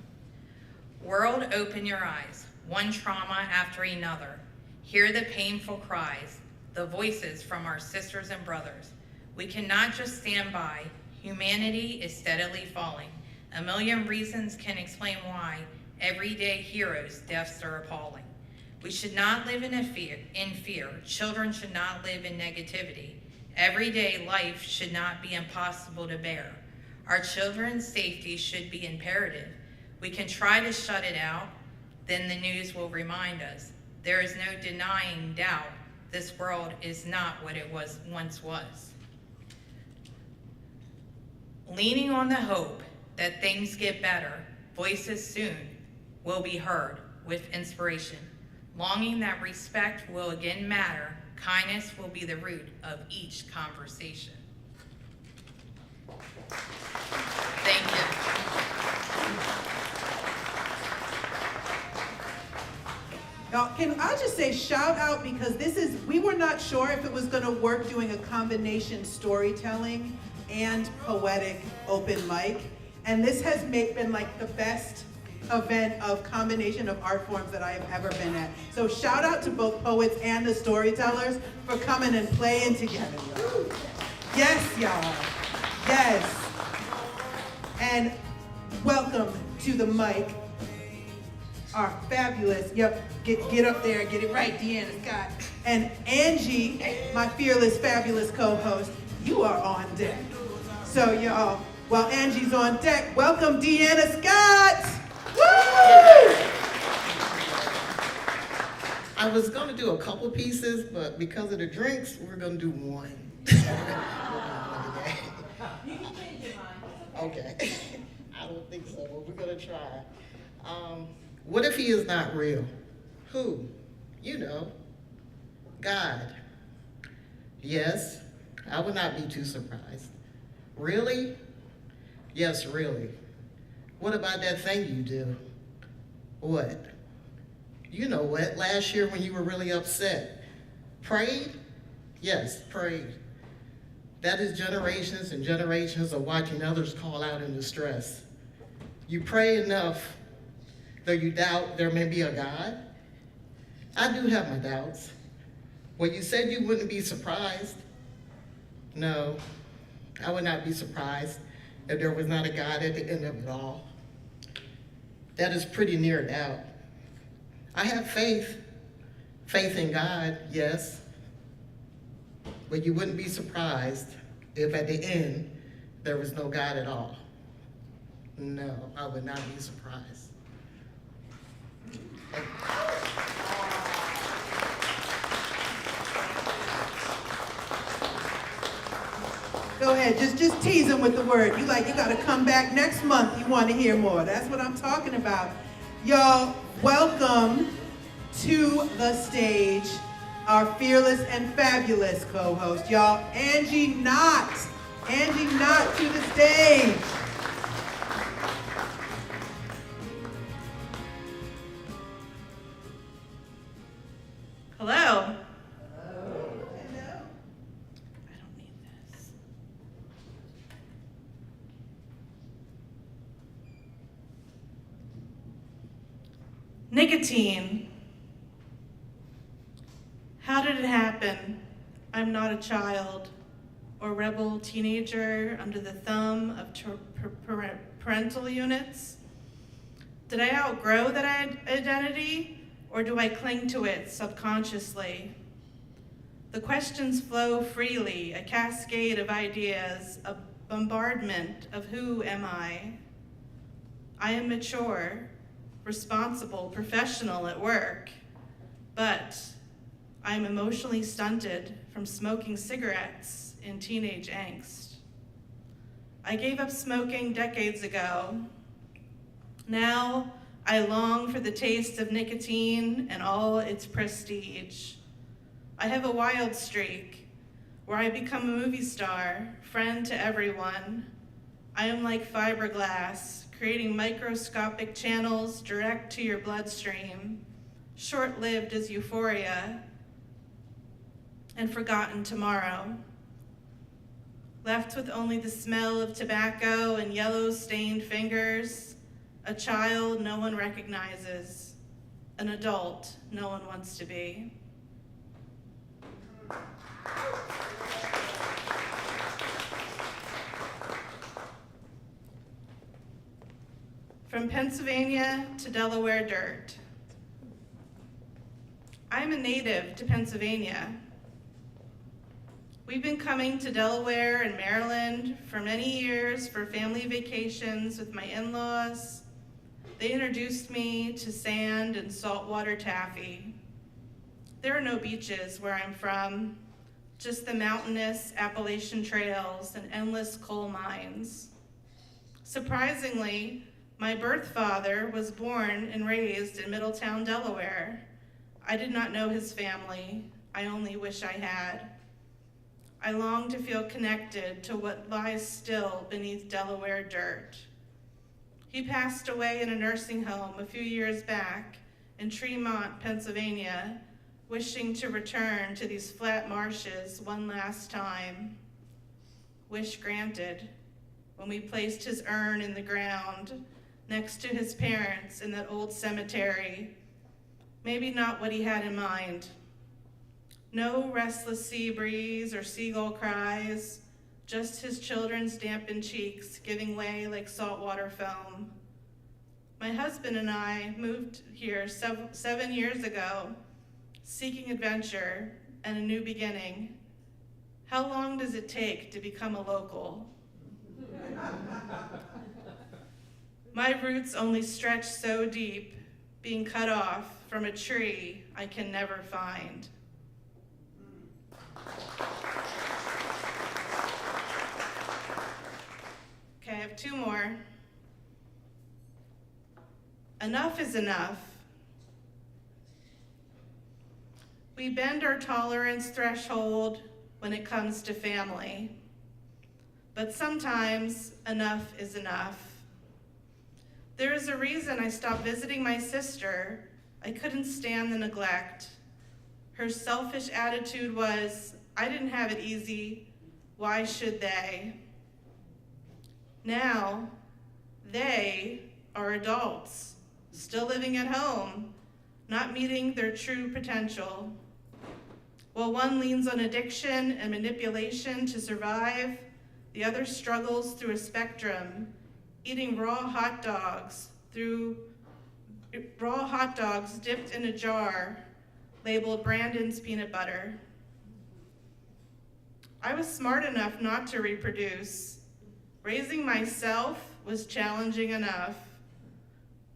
World, open your eyes, one trauma after another. Hear the painful cries, the voices from our sisters and brothers. We cannot just stand by. Humanity is steadily falling. A million reasons can explain why everyday heroes' deaths are appalling. We should not live in fear. Children should not live in negativity. Everyday life should not be impossible to bear. Our children's safety should be imperative. We can try to shut it out, then the news will remind us. There is no denying doubt. This world is not what it once was. Leaning on the hope that things get better, voices soon will be heard with inspiration. Longing that respect will again matter, kindness will be the root of each conversation. Thank you. Y'all, can I just say shout out, because we were not sure if it was gonna work doing a combination storytelling and poetic open mic. And this has been like the best event of combination of art forms that I have ever been at. So shout out to both poets and the storytellers for coming and playing together, y'all. Yes, y'all. Yes. And welcome to the mic, our fabulous, get up there, get it right, Deanna Scott. And Angie, my fearless, fabulous co-host, you are on deck. So y'all, while Angie's on deck, welcome Deanna Scott. Woo! I was going to do a couple pieces, but because of the drinks, we're going to do one. You can change your mind. Okay. I don't think so, but we're going to try. What if he is not real? Who? You know, God. Yes, I would not be too surprised. Really? Yes, really. What about that thing you do? What? You know what, last year when you were really upset. Prayed? Yes, prayed. That is generations and generations of watching others call out in distress. You pray enough, though you doubt there may be a God. I do have my doubts. Well, you said you wouldn't be surprised. No, I would not be surprised if there was not a God at the end of it all. That is pretty near doubt. I have faith in God, yes, but you wouldn't be surprised if at the end there was no God at all. No, I would not be surprised. Thank you. Go ahead, just tease him with the word. You gotta come back next month, you wanna hear more. That's what I'm talking about. Y'all, welcome to the stage, our fearless and fabulous co-host. Y'all, Angie Knott to the stage. Hello. Nicotine. How did it happen? I'm not a child or rebel teenager under the thumb of parental units. Did I outgrow that identity, or do I cling to it subconsciously? The questions flow freely, a cascade of ideas, a bombardment of who am I? I am mature, responsible, professional at work, but I'm emotionally stunted from smoking cigarettes in teenage angst. I gave up smoking decades ago. Now, I long for the taste of nicotine and all its prestige. I have a wild streak where I become a movie star, friend to everyone. I am like fiberglass, creating microscopic channels direct to your bloodstream, short-lived as euphoria, and forgotten tomorrow. Left with only the smell of tobacco and yellow-stained fingers, a child no one recognizes, an adult no one wants to be. From Pennsylvania to Delaware dirt. I'm a native to Pennsylvania. We've been coming to Delaware and Maryland for many years for family vacations with my in-laws. They introduced me to sand and saltwater taffy. There are no beaches where I'm from, just the mountainous Appalachian trails and endless coal mines. Surprisingly, my birth father was born and raised in Middletown, Delaware. I did not know his family. I only wish I had. I long to feel connected to what lies still beneath Delaware dirt. He passed away in a nursing home a few years back in Tremont, Pennsylvania, wishing to return to these flat marshes one last time. Wish granted when we placed his urn in the ground next to his parents in that old cemetery. Maybe not what he had in mind. No restless sea breeze or seagull cries, just his children's dampened cheeks giving way like saltwater foam. My husband and I moved here 7 years ago, seeking adventure and a new beginning. How long does it take to become a local? My roots only stretch so deep, being cut off from a tree I can never find. Okay, I have two more. Enough is enough. We bend our tolerance threshold when it comes to family, but sometimes enough is enough. There is a reason I stopped visiting my sister. I couldn't stand the neglect. Her selfish attitude was, I didn't have it easy, why should they? Now, they are adults, still living at home, not meeting their true potential. While one leans on addiction and manipulation to survive, the other struggles through a spectrum, eating raw hot dogs dipped in a jar labeled Brandon's peanut butter. I was smart enough not to reproduce. Raising myself was challenging enough.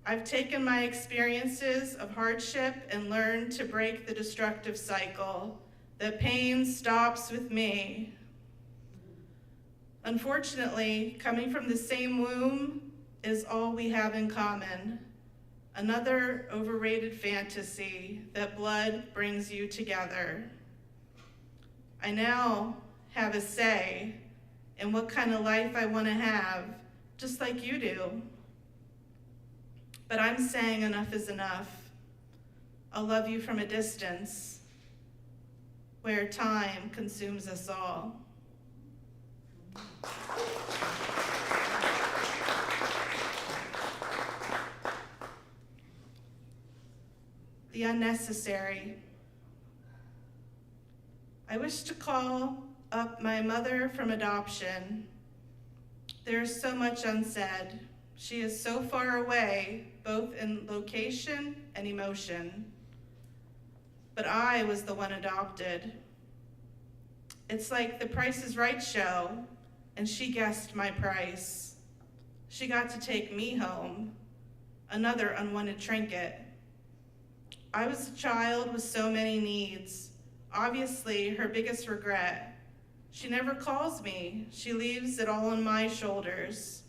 I've taken my experiences of hardship and learned to break the destructive cycle. The pain stops with me. Unfortunately, coming from the same womb is all we have in common. Another overrated fantasy that blood brings you together. I now have a say in what kind of life I want to have, just like you do. But I'm saying enough is enough. I'll love you from a distance, where time consumes us all. The unnecessary. I wish to call up my mother from adoption. There is so much unsaid. She is so far away, both in location and emotion. But I was the one adopted. It's like the Price is Right show, and she guessed my price. She got to take me home, another unwanted trinket. I was a child with so many needs. Obviously, her biggest regret. She never calls me. She leaves it all on my shoulders.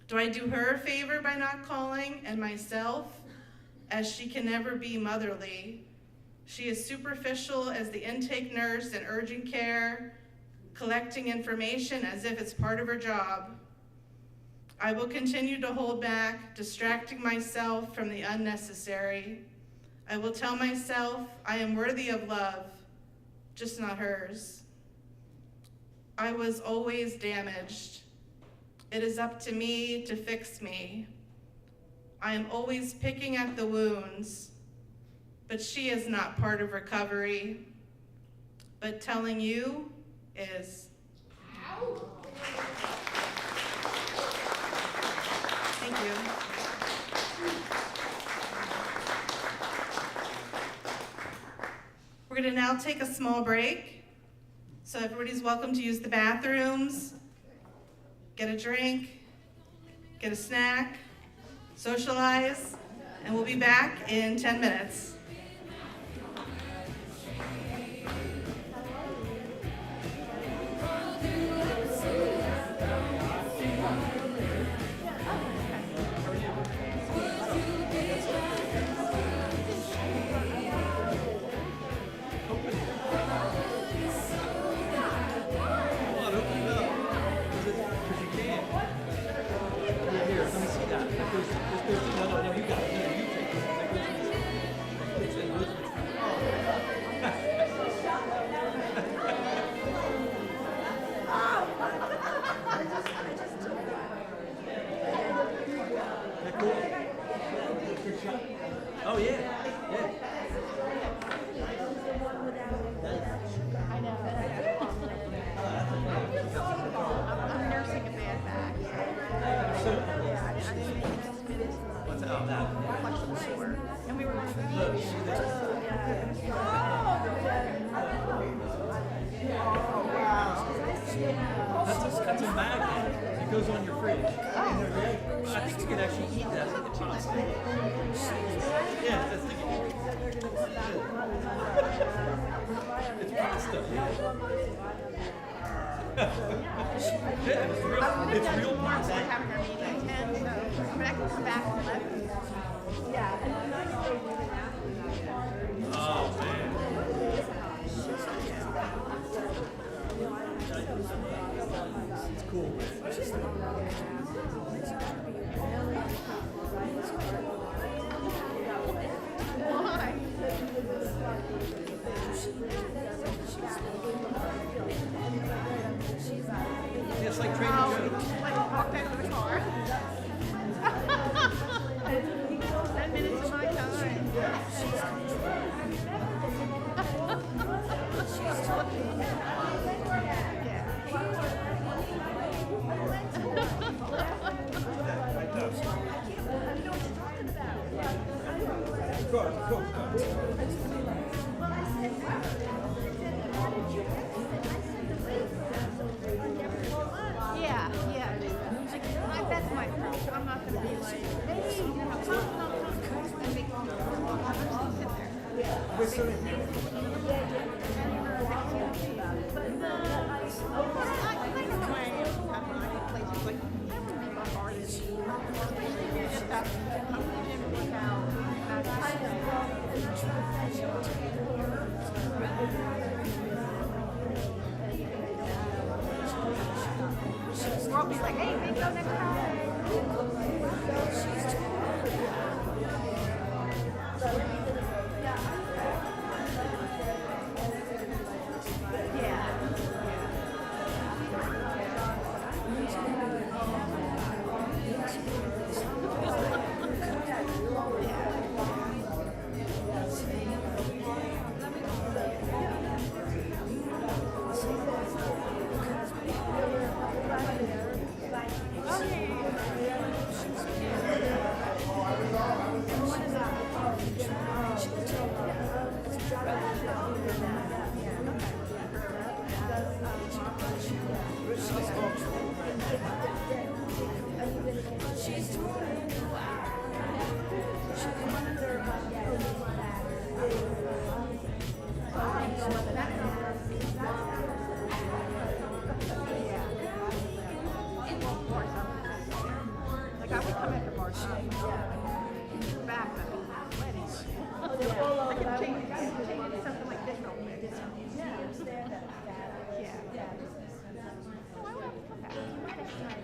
Do I do her a favor by not calling, and myself, as she can never be motherly? She is superficial as the intake nurse in urgent care, collecting information as if it's part of her job. I will continue to hold back, distracting myself from the unnecessary. I will tell myself I am worthy of love, just not hers. I was always damaged. It is up to me to fix me. I am always picking at the wounds, but she is not part of recovery. But telling you is. Thank you. We're going to now take a small break. So everybody's welcome to use the bathrooms, get a drink, get a snack, socialize, and we'll be back in 10 minutes. Oh yeah, yeah. I'm nursing a bad back. What's up now? And we were going to That's a magnet. It goes on your fridge. I think you can actually eat that like a pasta. Yeah, that's the it's pasta. Yeah, it's real pasta. having our meeting at 10, so I can come back at 11. Oh man. It's cool. It's like Trader Joe's. Like walked out of the car. 10 minutes of my time. Yeah, yeah. That's my approach. I'm not going to be like, hey, come. And make I'm just sit there. We'll be like, hey, maybe go next time. Okay. back of the wedding. I can change it to something like this real quick. Yeah. Oh, I like that. You might have to try that.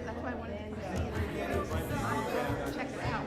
That's why I wanted to check it out.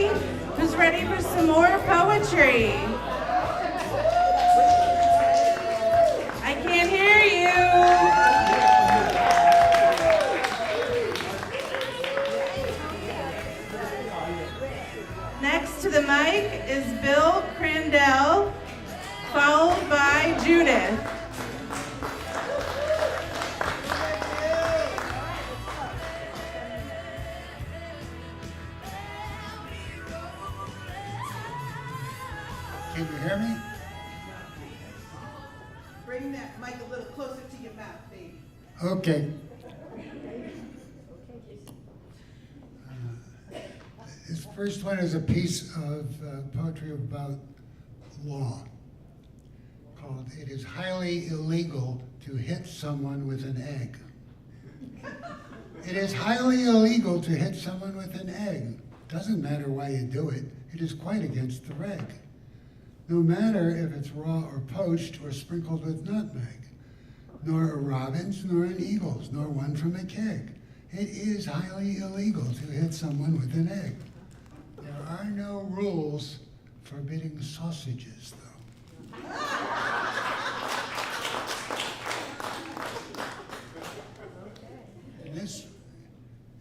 everybody. Who's ready for some more poetry? I can't hear you. Next to the mic is Bill Crandell, followed by Judith. Can you hear me? Bring that mic a little closer to your mouth, baby. Okay. This first one is a piece of poetry about law called "It is highly illegal to hit someone with an egg." It is highly illegal to hit someone with an egg. Doesn't matter why you do it. It is quite against the reg. No matter if it's raw or poached or sprinkled with nutmeg, nor a robin's, nor an eagle's, nor one from a keg. It is highly illegal to hit someone with an egg. There are no rules forbidding sausages, though. And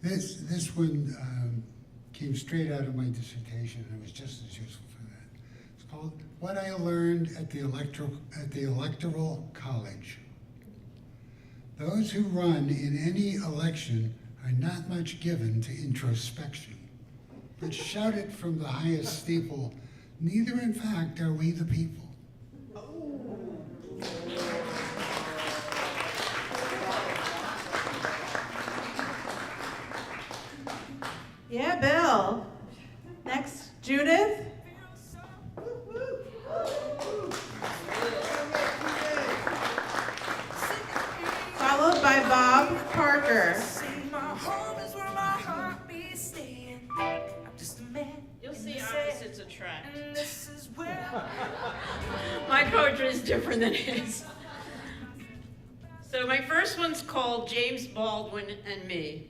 this one came straight out of my dissertation, and it was just as useful for that. It's called "What I Learned at the Electoral College." Those who run in any election are not much given to introspection, but shout it from the highest steeple, neither in fact are we the people. Yeah, Bill. Next, Judith. Followed by Bob Parker. You'll see opposites attract. My poetry is different than his. So my first one's called James Baldwin and Me.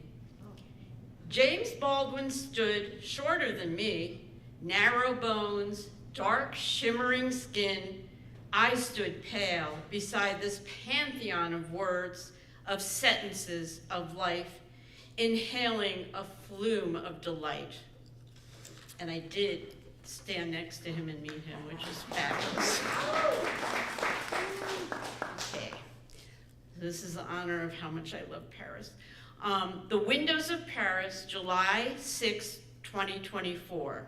James Baldwin stood shorter than me, narrow bones, dark shimmering skin. I stood pale beside this pantheon of words, of sentences, of life, inhaling a flume of delight. And I did stand next to him and meet him, which is fabulous. Okay, this is the honor of how much I love Paris. The Windows of Paris, July 6, 2024.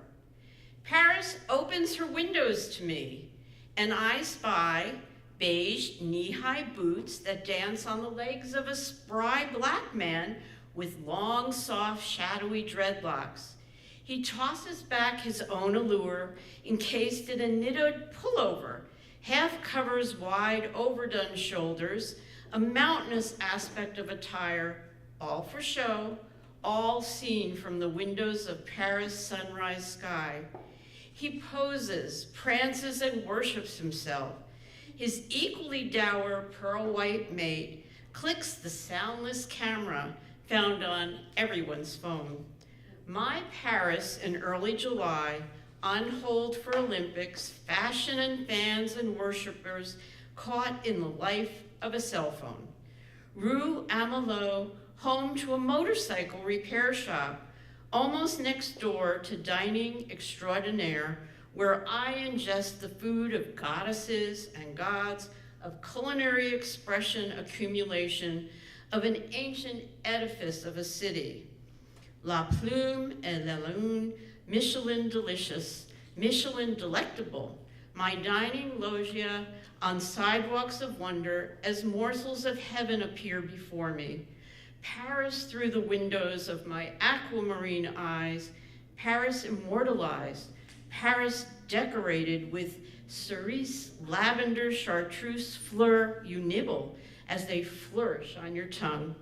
Paris opens her windows to me, and I spy beige knee-high boots that dance on the legs of a spry black man with long, soft, shadowy dreadlocks. He tosses back his own allure, encased in a knitted pullover, half covers wide, overdone shoulders, a mountainous aspect of attire, all for show, all seen from the windows of Paris' sunrise sky. He poses, prances, and worships himself. His equally dour pearl-white mate clicks the soundless camera found on everyone's phone. My Paris in early July, on hold for Olympics, fashion and fans and worshipers caught in the life of a cell phone. Rue Amelot, home to a motorcycle repair shop, almost next door to dining extraordinaire, where I ingest the food of goddesses and gods, of culinary expression accumulation, of an ancient edifice of a city. La Plume et la Lune, Michelin delicious, Michelin delectable, my dining loggia on sidewalks of wonder as morsels of heaven appear before me. Paris through the windows of my aquamarine eyes, Paris immortalized, Paris decorated with cerise, lavender, chartreuse, fleur, you nibble as they flourish on your tongue.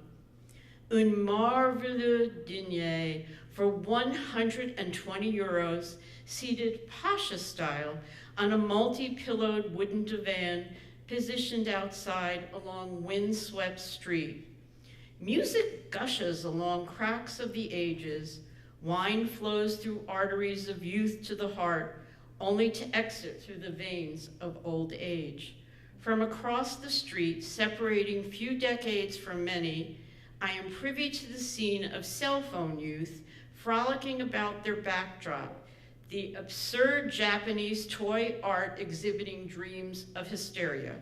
Un marveleux dîner for 120 euros, seated Pasha style on a multi-pillowed wooden divan positioned outside along windswept street. Music gushes along cracks of the ages, Wine flows through arteries of youth to the heart, only to exit through the veins of old age. From across the street, separating few decades from many, I am privy to the scene of cell phone youth frolicking about their backdrop, the absurd Japanese toy art exhibiting dreams of hysteria.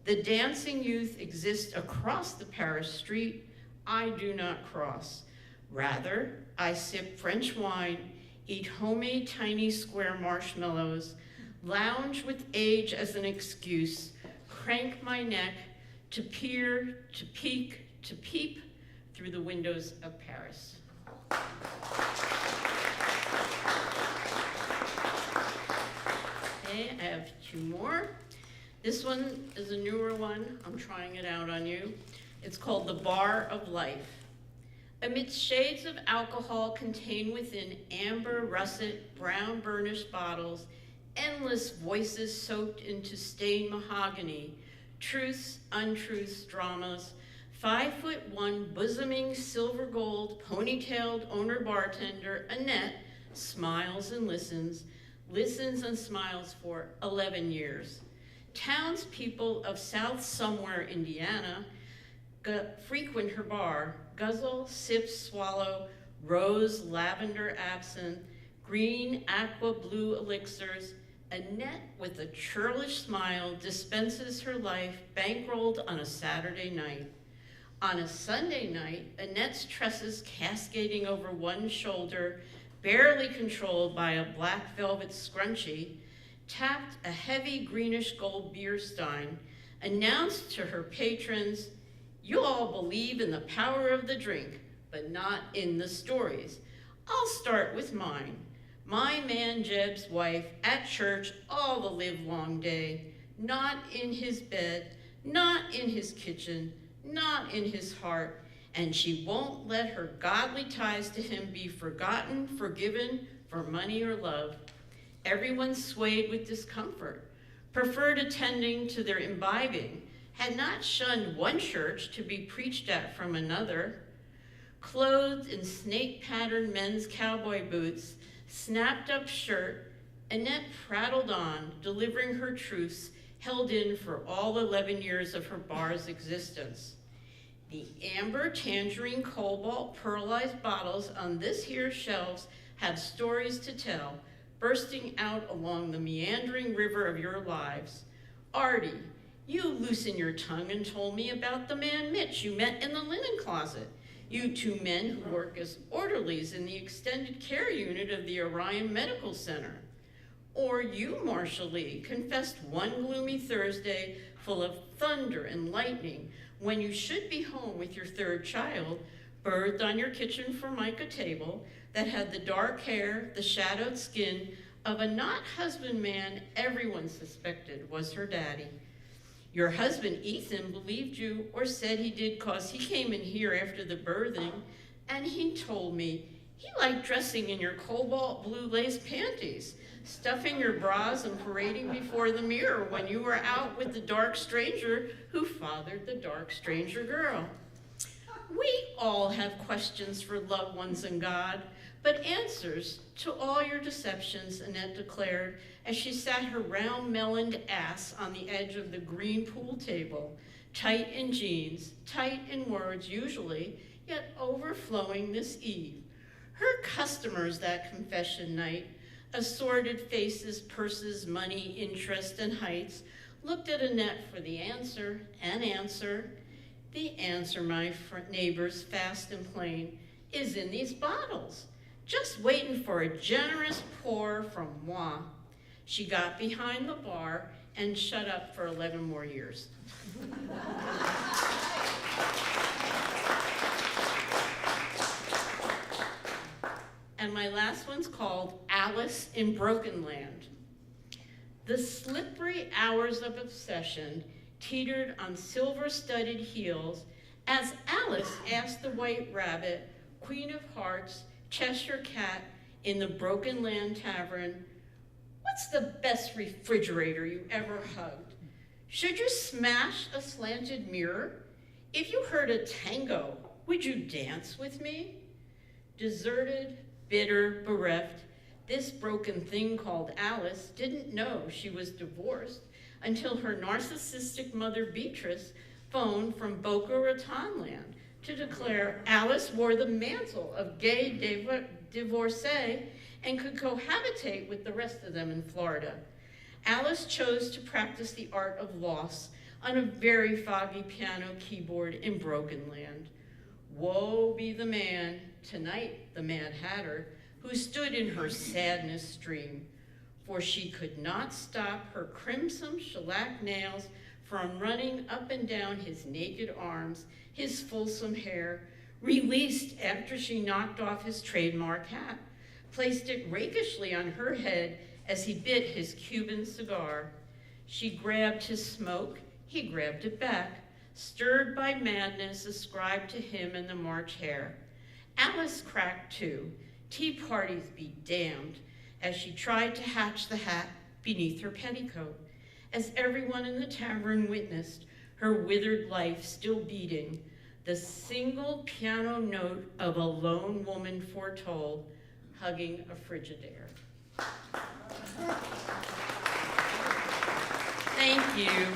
The dancing youth exist across the Paris street. I do not cross. Rather, I sip French wine, eat homemade tiny square marshmallows, lounge with age as an excuse, crank my neck to peer, to peek, to peep through the windows of Paris. Okay, I have two more. This one is a newer one. I'm trying it out on you. It's called The Bar of Life. Amidst shades of alcohol contained within amber, russet, brown burnished bottles, endless voices soaked into stained mahogany, truths, untruths, dramas, 5'1" bosoming silver gold, ponytailed owner bartender Annette smiles and listens and smiles for 11 years. Townspeople of South Somewhere, Indiana, frequent her bar, guzzle, sip, swallow, rose, lavender, absinthe, green, aqua, blue elixirs. Annette, with a churlish smile, dispenses her life bankrolled on a Saturday night. On a Sunday night, Annette's tresses cascading over one shoulder, barely controlled by a black velvet scrunchie, tapped a heavy greenish gold beer stein, announced to her patrons, "You all believe in the power of the drink, but not in the stories. I'll start with mine. My man Jeb's wife at church all the livelong day, not in his bed, not in his kitchen, not in his heart, and she won't let her godly ties to him be forgotten, forgiven for money or love. Everyone swayed with discomfort, preferred attending to their imbibing, had not shunned one church to be preached at from another. Clothed in snake-patterned men's cowboy boots, snapped up shirt, Annette prattled on, delivering her truths held in for all 11 years of her bar's existence. The amber, tangerine, cobalt, pearlized bottles on this here shelves have stories to tell, bursting out along the meandering river of your lives. Artie, you loosened your tongue and told me about the man Mitch you met in the linen closet. You two men who work as orderlies in the extended care unit of the Orion Medical Center. Or you, Marshall Lee, confessed one gloomy Thursday full of thunder and lightning when you should be home with your third child, birthed on your kitchen formica table that had the dark hair, the shadowed skin of a not husbandman everyone suspected was her daddy. Your husband, Ethan, believed you or said he did 'cause he came in here after the birthing, and he told me he liked dressing in your cobalt blue lace panties, stuffing your bras and parading before the mirror when you were out with the dark stranger who fathered the dark stranger girl. We all have questions for loved ones and God, but answers to all your deceptions, Annette declared as she sat her round-meloned ass on the edge of the green pool table, tight in jeans, tight in words usually, yet overflowing this eve. Her customers that confession night, assorted faces, purses, money, interest, and heights, looked at Annette for the answer, an answer. The answer, my neighbors, fast and plain, is in these bottles, just waiting for a generous pour from moi. She got behind the bar and shut up for 11 more years. And my last one's called Alice in Broken Land. The slippery hours of obsession teetered on silver-studded heels as Alice asked the White Rabbit, Queen of Hearts, Cheshire Cat in the Broken Land Tavern, "What's the best refrigerator you ever hugged? Should you smash a slanted mirror? If you heard a tango, would you dance with me?" Deserted, bitter, bereft, this broken thing called Alice didn't know she was divorced until her narcissistic mother Beatrice phoned from Boca Raton land to declare Alice wore the mantle of gay divorcee and could cohabitate with the rest of them in Florida. Alice chose to practice the art of loss on a very foggy piano keyboard in Broken Land. Woe be the man, tonight the Mad Hatter, who stood in her sadness stream, for she could not stop her crimson shellac nails from running up and down his naked arms, his fulsome hair, released after she knocked off his trademark hat, placed it rakishly on her head as he bit his Cuban cigar. She grabbed his smoke, he grabbed it back, stirred by madness ascribed to him and the March Hare. Alice cracked too, tea parties be damned, as she tried to hatch the hat beneath her petticoat, as everyone in the tavern witnessed her withered life still beating, the single piano note of a lone woman foretold, hugging a Frigidaire. Thank you.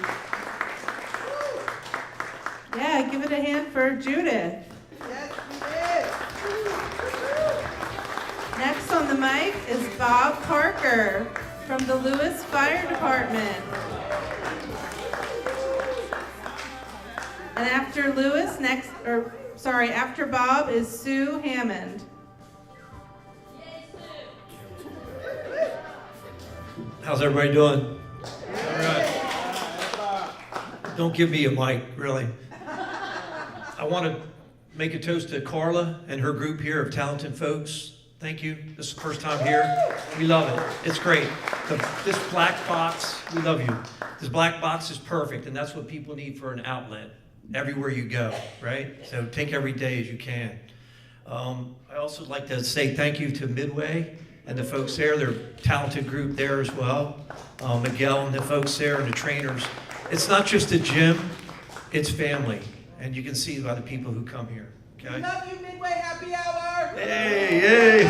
Yeah, give it a hand for Judith. Yes, we did. Next on the mic is Bob Parker from the Lewis Fire Department. And after Lewis, after Bob is Sue Hammond. How's everybody doing? All right. Don't give me a mic, really. I want to make a toast to Carla and her group here of talented folks. Thank you. This is the first time here. We love it. It's great. This black box, we love you. This black box is perfect, and that's what people need for an outlet everywhere you go, right? So take every day as you can. I also like to say thank you to Midway and the folks there. They're a talented group there as well. Miguel and the folks there and the trainers. It's not just a gym, it's family. And you can see by the people who come here, okay? We love you, Midway Happy Hour. Hey, yay.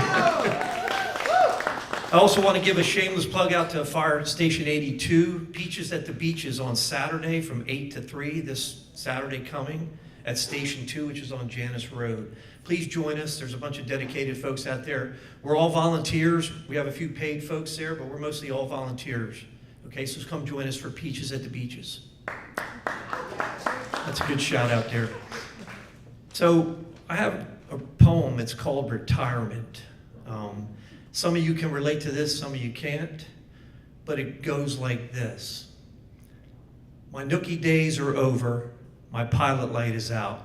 I also want to give a shameless plug out to Fire Station 82, Peaches at the Beaches on Saturday from 8 to 3, this Saturday coming at Station 2, which is on Janus Road. Please join us. There's a bunch of dedicated folks out there. We're all volunteers. We have a few paid folks there, but we're mostly all volunteers. Okay, so come join us for Peaches at the Beaches. That's a good shout out there. So I have a poem. It's called Retirement. Some of you can relate to this, some of you can't, but it goes like this. My nookie days are over. My pilot light is out.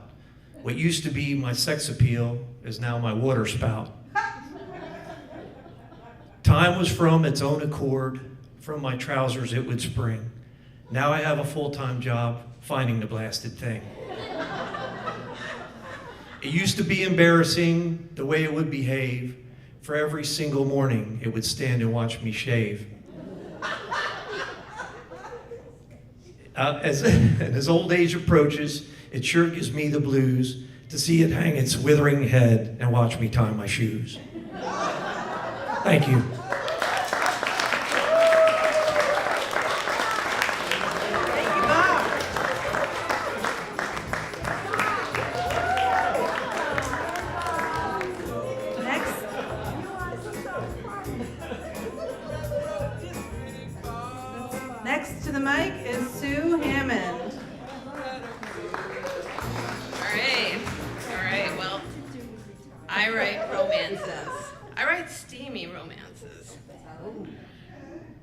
What used to be my sex appeal is now my water spout. Time was from its own accord. From my trousers it would spring. Now I have a full-time job finding the blasted thing. It used to be embarrassing the way it would behave. For every single morning, it would stand and watch me shave. As old age approaches, it sure gives me the blues to see it hang its withering head and watch me tie my shoes. Thank you. Next to the mic is Sue Hammond. All right, well, I write romances. I write steamy romances.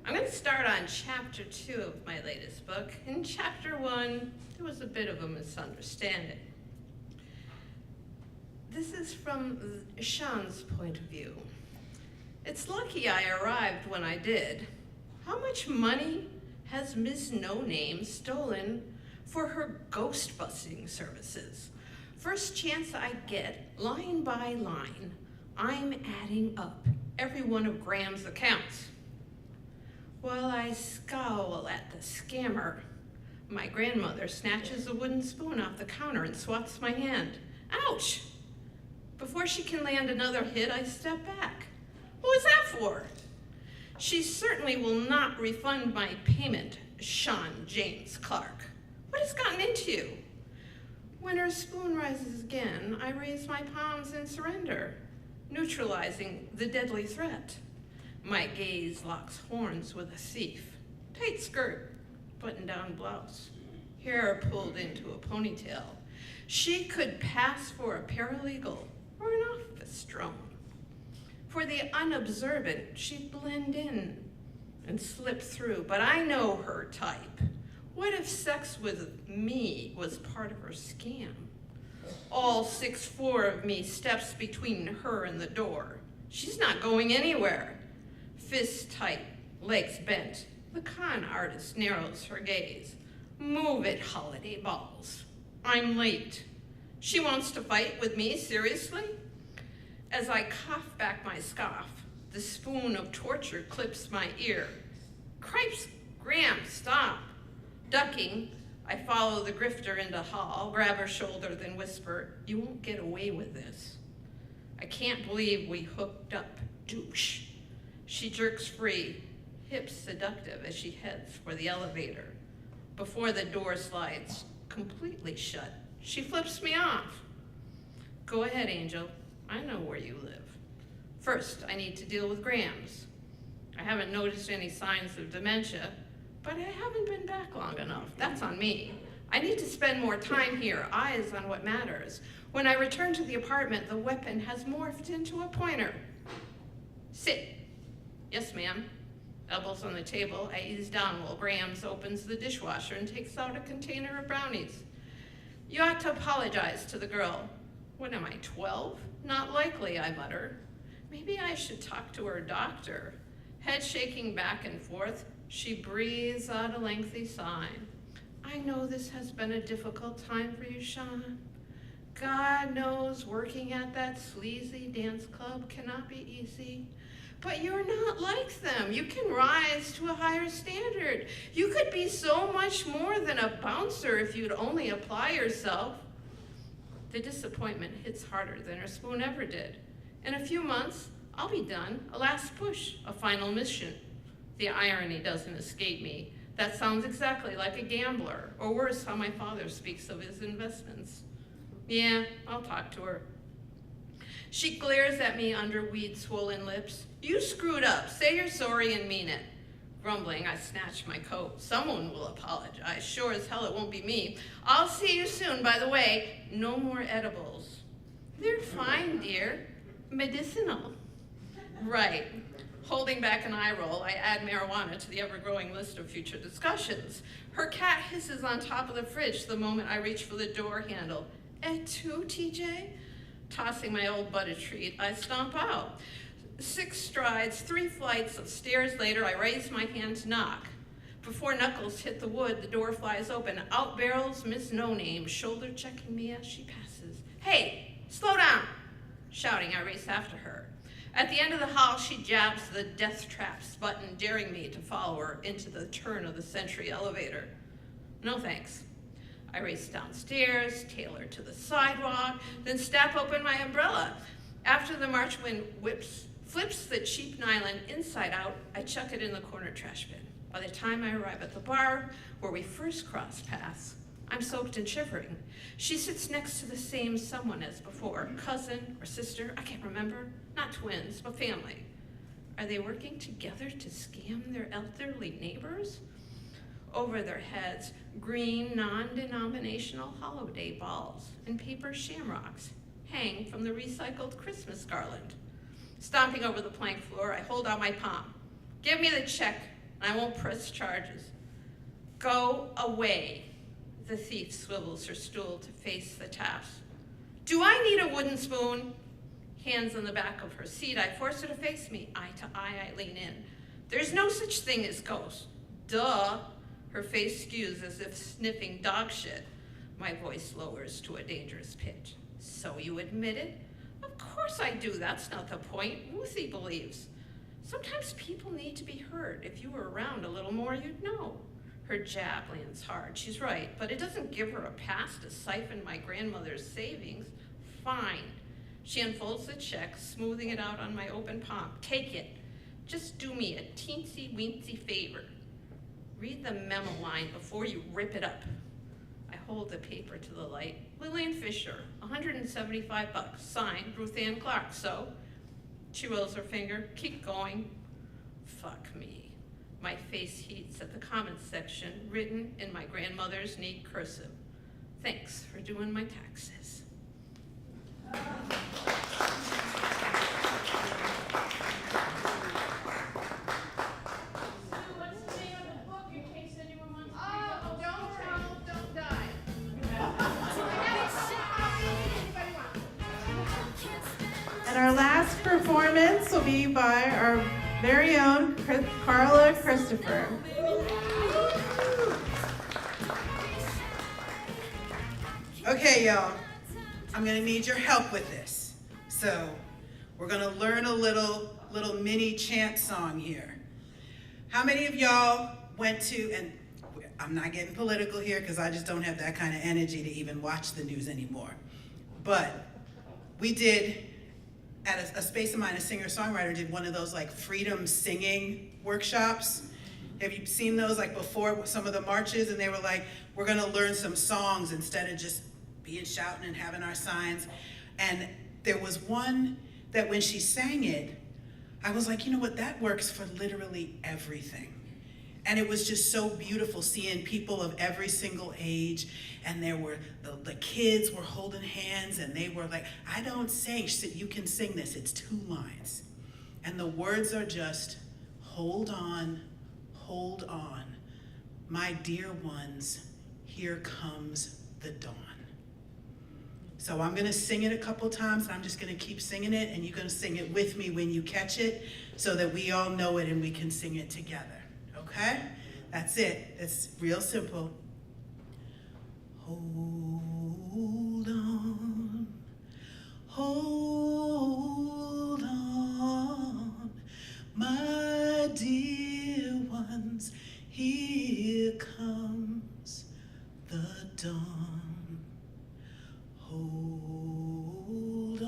I'm going to start on chapter 2 of my latest book. In chapter 1, there was a bit of a misunderstanding. This is from Sean's point of view. It's lucky I arrived when I did. How much money has Miss No Name stolen for her ghost busting services? First chance I get, line by line, I'm adding up every one of Graham's accounts. While I scowl at the scammer, my grandmother snatches a wooden spoon off the counter and swats my hand. Ouch! Before she can land another hit, I step back. What was that for? She certainly will not refund my payment, Sean James Clark. What has gotten into you? When her spoon rises again, I raise my palms in surrender, neutralizing the deadly threat. My gaze locks horns with a thief. Tight skirt, button-down blouse, hair pulled into a ponytail. She could pass for a paralegal or an office drone. For the unobservant, she'd blend in and slip through, but I know her type. What if sex with me was part of her scam? All 6'4" of me steps between her and the door. She's not going anywhere. Fists tight, legs bent. The con artist narrows her gaze. Move it, holiday balls. I'm late. She wants to fight with me, seriously? As I cough back my scoff, the spoon of torture clips my ear. Cripes, Graham, stop. Ducking, I follow the grifter into hall, grab her shoulder, then whisper, you won't get away with this. I can't believe we hooked up, douche. She jerks free, hips seductive as she heads for the elevator. Before the door slides completely shut, she flips me off. Go ahead, Angel. I know where you live. First, I need to deal with Grams. I haven't noticed any signs of dementia, but I haven't been back long enough. That's on me. I need to spend more time here, eyes on what matters. When I return to the apartment, the weapon has morphed into a pointer. Sit. Yes, ma'am. Elbows on the table, I ease down while Grams opens the dishwasher and takes out a container of brownies. You ought to apologize to the girl. What am I, 12? Not likely, I mutter. Maybe I should talk to her doctor. Head shaking back and forth, she breathes out a lengthy sigh. I know this has been a difficult time for you, Sean. God knows working at that sleazy dance club cannot be easy. But you're not like them. You can rise to a higher standard. You could be so much more than a bouncer if you'd only apply yourself. The disappointment hits harder than her spoon ever did. In a few months, I'll be done. A last push, a final mission. The irony doesn't escape me. That sounds exactly like a gambler, or worse, how my father speaks of his investments. Yeah, I'll talk to her. She glares at me under weed-swollen lips. You screwed up. Say you're sorry and mean it. Grumbling, I snatch my coat. Someone will apologize. Sure as hell it won't be me. I'll see you soon, by the way. No more edibles. They're fine, dear. Medicinal. Right. Holding back an eye roll, I add marijuana to the ever-growing list of future discussions. Her cat hisses on top of the fridge the moment I reach for the door handle. Et tu, TJ? Tossing my old butter treat, I stomp out. 6 strides, 3 flights of stairs later, I raise my hand to knock. Before knuckles hit the wood, the door flies open. Out barrels Miss No Name, shoulder checking me as she passes. Hey, slow down! Shouting, I race after her. At the end of the hall, she jabs the death traps button, daring me to follow her into the turn of the Century elevator. No thanks. I race downstairs, tail her to the sidewalk, then snap open my umbrella. After the March wind flips the cheap nylon inside out, I chuck it in the corner trash bin. By the time I arrive at the bar, where we first crossed paths, I'm soaked and shivering. She sits next to the same someone as before, cousin or sister, I can't remember. Not twins, but family. Are they working together to scam their elderly neighbors? Over their heads, green, non-denominational holiday balls and paper shamrocks hang from the recycled Christmas garland. Stomping over the plank floor, I hold out my palm. Give me the check, and I won't press charges. Go away. The thief swivels her stool to face the taps. Do I need a wooden spoon? Hands on the back of her seat, I force her to face me. Eye to eye, I lean in. There's no such thing as ghosts. Duh. Her face skews as if sniffing dog shit. My voice lowers to a dangerous pitch. So you admit it? Of course I do. That's not the point. Ruthie believes. Sometimes people need to be heard. If you were around a little more, you'd know. Her jab lands hard. She's right, but it doesn't give her a pass to siphon my grandmother's savings. Fine. She unfolds the check, smoothing it out on my open palm. Take it. Just do me a teensy-weensy favor. Read the memo line before you rip it up. I hold the paper to the light. Lillian Fisher, $175, signed Ruth Ann Clark. So, she rolls her finger, keep going. Fuck me. My face heats at the comments section, written in my grandmother's neat cursive. Thanks for doing my taxes. And our last performance will be by our very own Carla Christopher. Okay, y'all, I'm gonna need your help with this. So, we're gonna learn a little mini chant song here. How many of y'all went to, and I'm not getting political here because I just don't have that kind of energy to even watch the news anymore. But we did, at a space of mine, a singer-songwriter did one of those like freedom singing workshops. Have you seen those like before some of the marches? And they were like, we're gonna learn some songs instead of just being shouting and having our signs. And there was one that when she sang it, I was like, you know what, that works for literally everything. And it was just so beautiful seeing people of every single age, and there were, the kids were holding hands, and they were like, I don't sing. She said, you can sing this, it's 2 lines. And the words are just, hold on, my dear ones, here comes the dawn. So I'm gonna sing it a couple times, and I'm just gonna keep singing it, and you're gonna sing it with me when you catch it, so that we all know it and we can sing it together. Okay? That's it. It's real simple. Hold on, my dear ones, here comes the dawn. Hold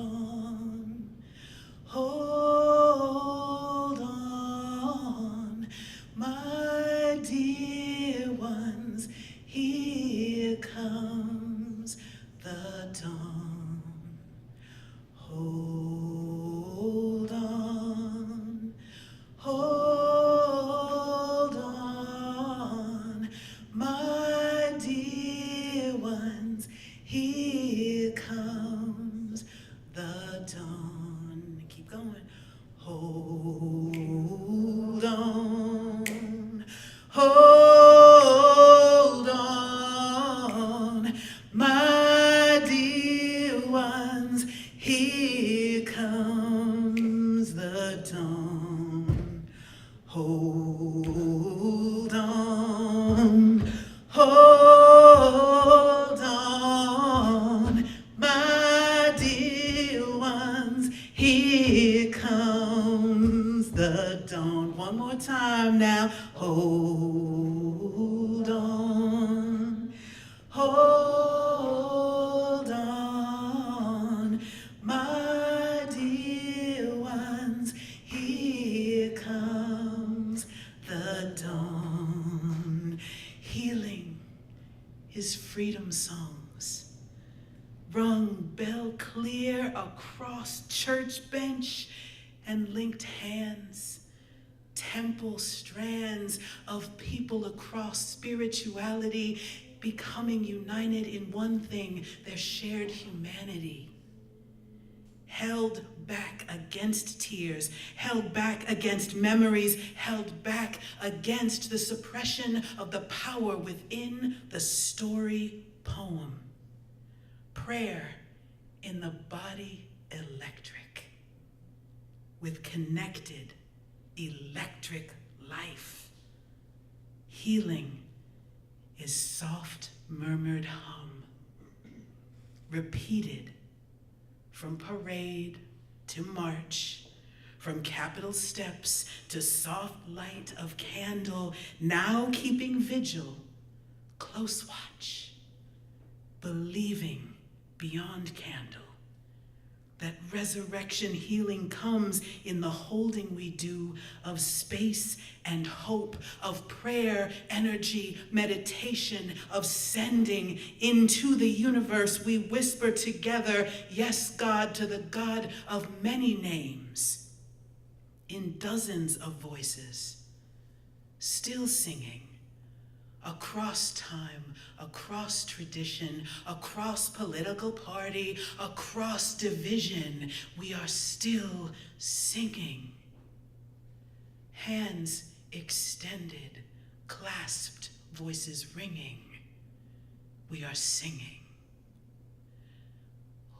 on, my dear ones, here comes the dawn. Hold on, my dear ones, here comes the dawn. Keep going. Hold on, my dear ones, here comes the dawn. Hold on, my dear ones, here comes the dawn. One more time now. Hold on, my dear ones, here comes the dawn. Healing is freedom songs, rung bell clear across church bench and linked hands. Temple strands of people across spirituality becoming united in one thing, their shared humanity. Held back against tears, held back against memories, held back against the suppression of the power within the story poem. Prayer in the body electric, with connected electric life. Healing is soft murmured hum, repeated from parade to march, from Capitol steps to soft light of candle, now keeping vigil, close watch, believing beyond candle. that resurrection healing comes in the holding we do of space and hope, of prayer, energy, meditation, of sending into the universe. We whisper together, yes, God, to the God of many names, in dozens of voices, still singing, across time, across tradition, across political party, across division, we are still singing. Hands extended, clasped, voices ringing, we are singing.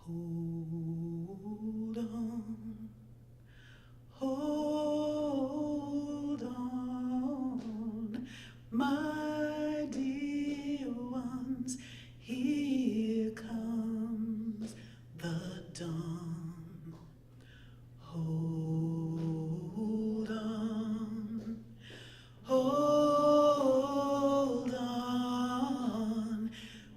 Hold on, hold on, my dear ones, here comes the dawn. Hold on, hold on,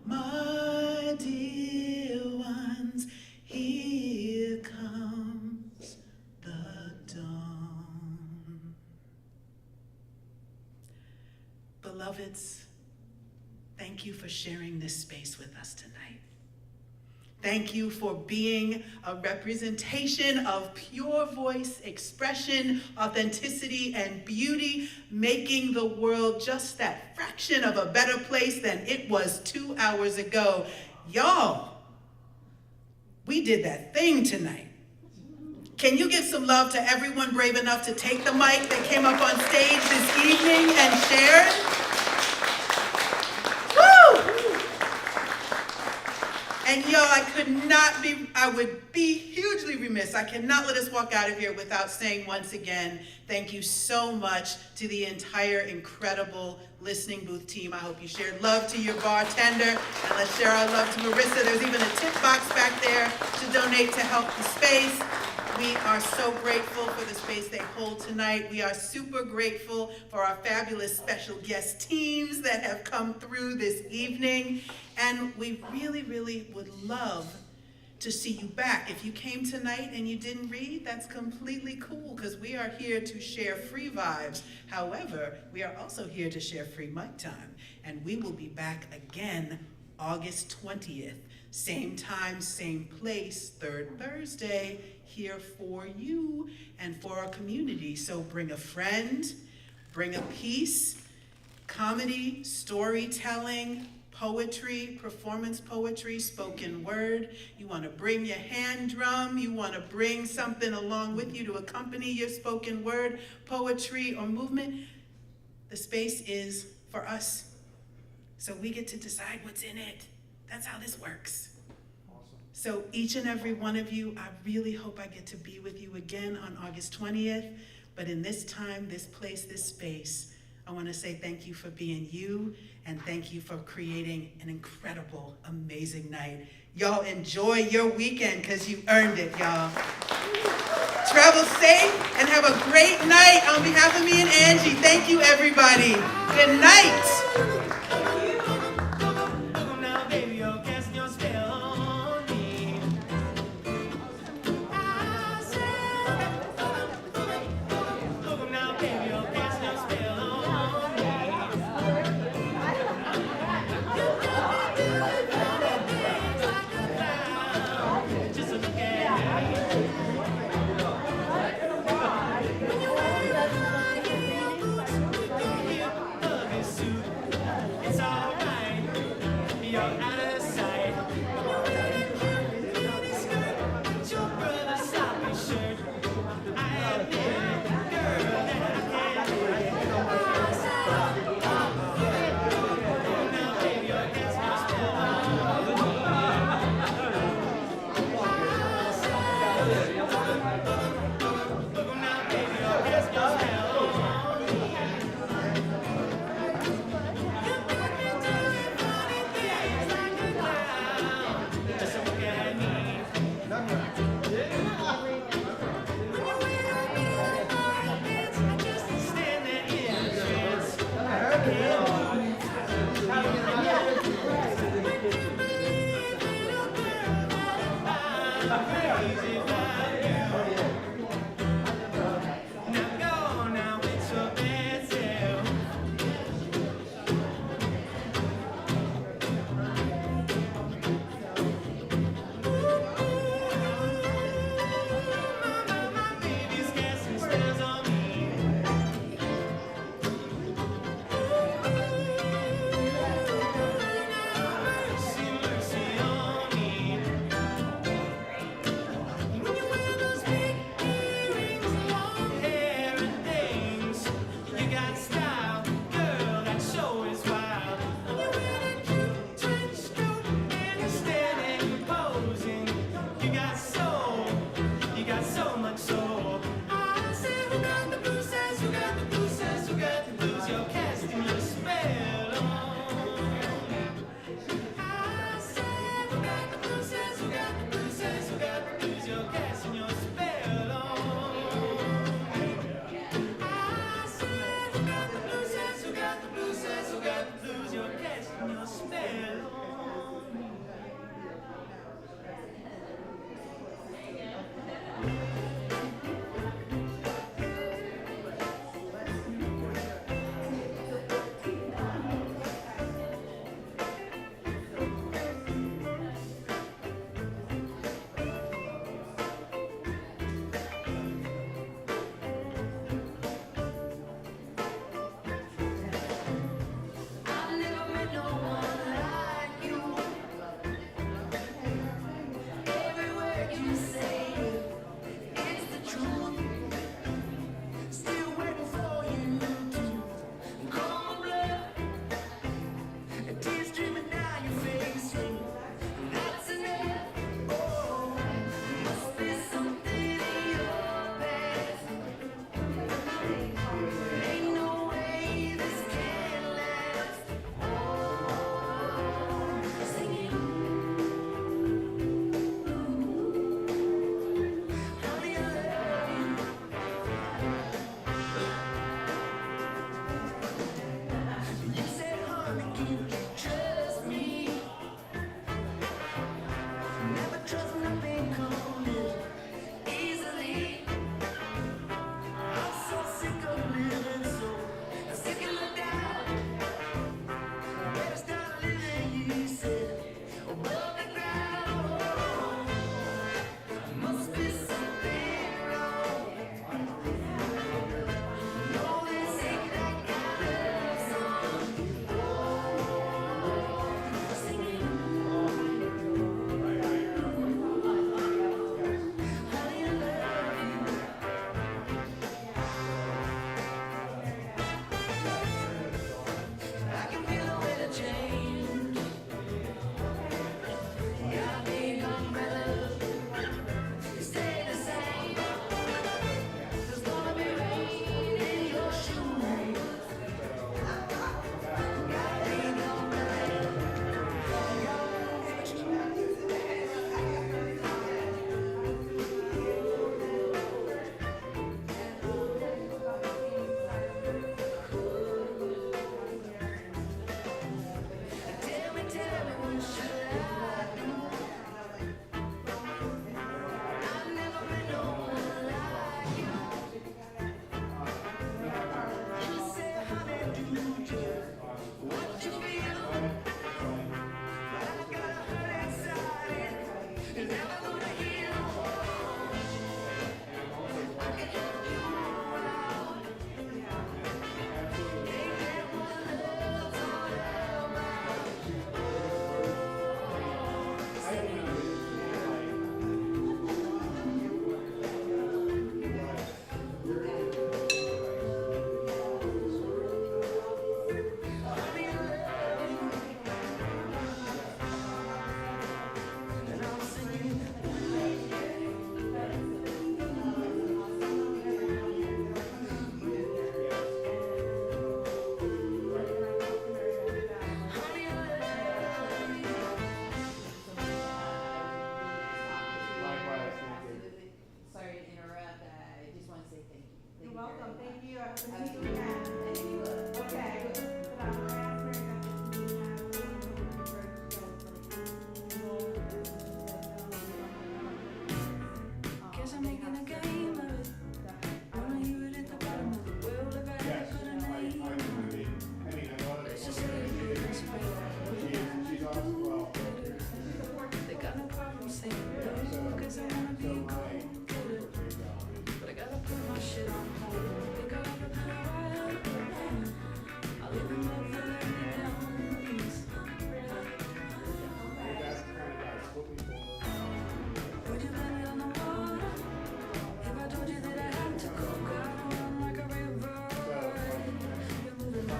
my dear ones, here comes the dawn. Beloveds, thank you for sharing this space with us tonight. Thank you for being a representation of pure voice, expression, authenticity, and beauty, making the world just that fraction of a better place than it was 2 hours ago. Y'all, we did that thing tonight. Can you give some love to everyone brave enough to take the mic that came up on stage this evening and shared? And y'all, I would be hugely remiss. I cannot let us walk out of here without saying once again, thank you so much to the entire incredible listening booth team. I hope you shared love to your bartender, and let's share our love to Marissa. There's even a tip box back there to donate to help the space. We are so grateful for the space they hold tonight. We are super grateful for our fabulous special guest teams that have come through this evening. And we really, really would love to see you back. If you came tonight and you didn't read, that's completely cool, because we are here to share free vibes. However, we are also here to share free mic time. And we will be back again August 20th. Same time, same place, third Thursday, here for you and for our community. So bring a friend, bring a piece, comedy, storytelling, poetry, performance poetry, spoken word. You want to bring your hand drum, you want to bring something along with you to accompany your spoken word, poetry, or movement. The space is for us, so we get to decide what's in it. That's how this works. So each and every one of you, I really hope I get to be with you again on August 20th. But in this time, this place, this space, I want to say thank you for being you, and thank you for creating an incredible, amazing night. Y'all enjoy your weekend, because you earned it, y'all. Travel safe and have a great night. On behalf of me and Angie, thank you, everybody. Good night.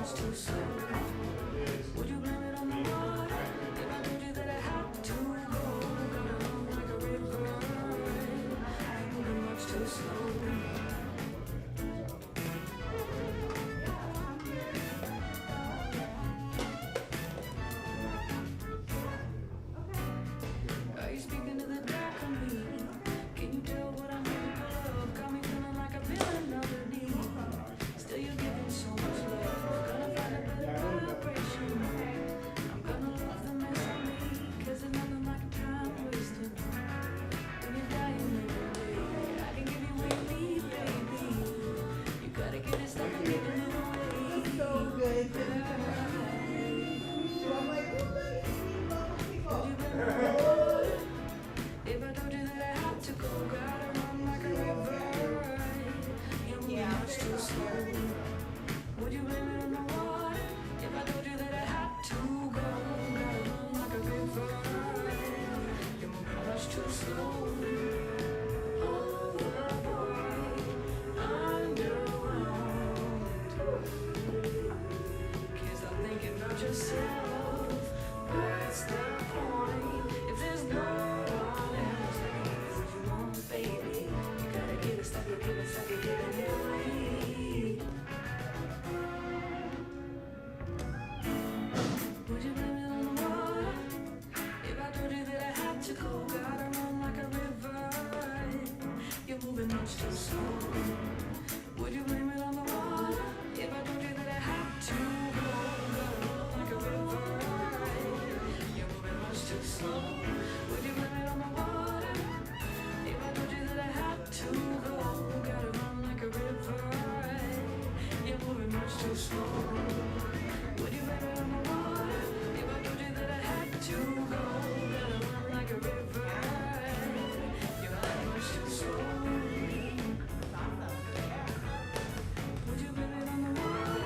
much too slow? Would you blame it on the water? If I told you that I had to go, gonna run like a river. You're moving much too slow. Are you speaking to the dark of me? Can you tell what I'm capable of? Got me feeling like I've been another knee. Still you're giving so much love. Gonna find a better vibration. I'm gonna love the mess of me. 'Cause there's nothing like a time wasted. When you're dying every day, I can give you what you need, baby. You gotta get it, stop and giving it away. So good. So I'm like, people. If I told you that I had to go, gotta run like a river. You're moving much too slow. Would you blame it on the water? If I told you that I had to go, gotta run like a river. You're moving much too slow. Overboard, underwhelmed. Can't stop thinking about yourself. What's the point if there's no one else that can give what you want, baby? You gotta give it, stop it, give it, stop it, giving it away. Would you blame it on the water? If I told you that I had to go, gotta run like a river. You're moving much too slow. Would you blame it on the water? If I told you that I had to go, gotta run like a river. You're moving much too slow. Would you blame it on the water? If I told you that I had to go, gotta run like a river. You're moving much too slow. Would you blame it on the water? If I told you that I had to go, gotta run like a river. You're moving much too slow. Would you blame it on the water?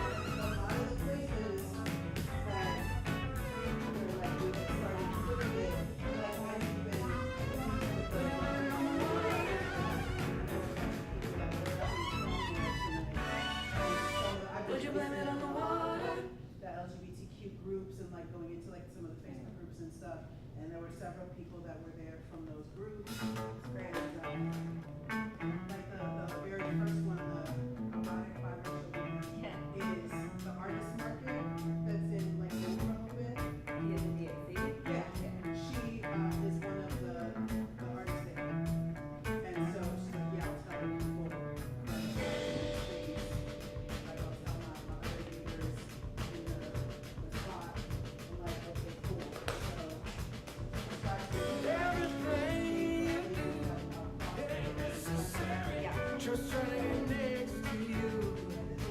Would you blame it on the water? The LGBTQ groups and like going into like some of the Facebook groups and stuff, and there were several people that were there from those groups. And like the very first one, the erotic biracial woman, is the artist market that's in like Wilmington. Yeah, she is one of the artists there, and so she's like, yeah, I'll tell people. Like I'll tell my other neighbors in the spot, and like, okay, cool. So Everything you do ain't necessary. Just trying to get next to you.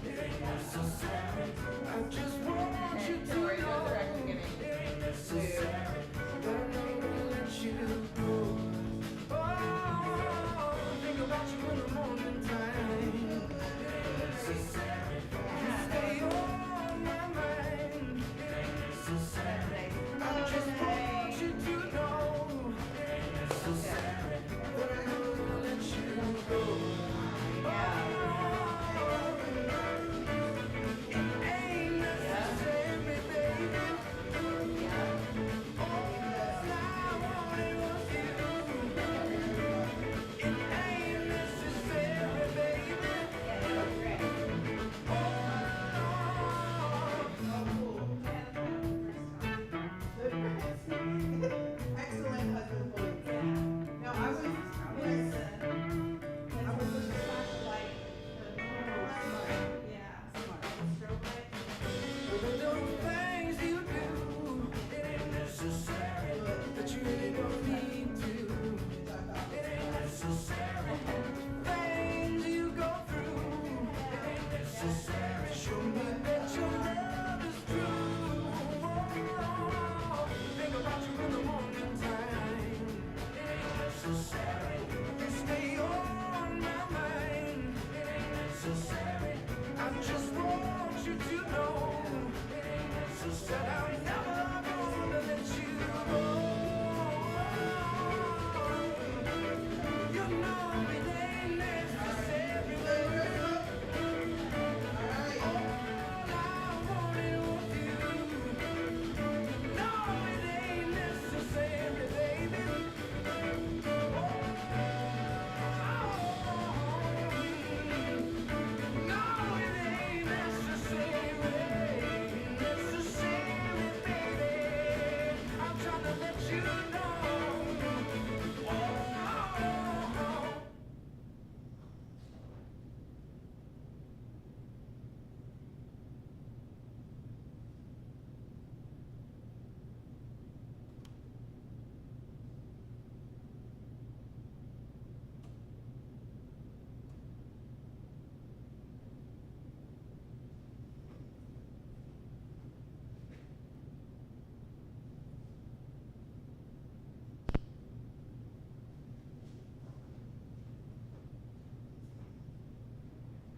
It ain't necessary. I just want you to know. It ain't necessary. But I'm not gonna let you go. Oh, think about you in the morning time. It ain't necessary. You stay on my mind. It ain't necessary. I just want you to know. It ain't necessary. But I'm not gonna let you go. Oh, it ain't necessary, baby. All I wanted was you. It ain't necessary, baby. Excellent husband voice. No, I was looking at flashlight. Yeah, smart. Strobe light. Those things you do, it ain't necessary, but you really don't need to. It ain't necessary. Things you go through, it ain't necessary. Show me that your love is true. Oh, think about you in the morning time. It ain't necessary. You stay on my mind. It ain't necessary. I just want you to know it ain't necessary. I'll never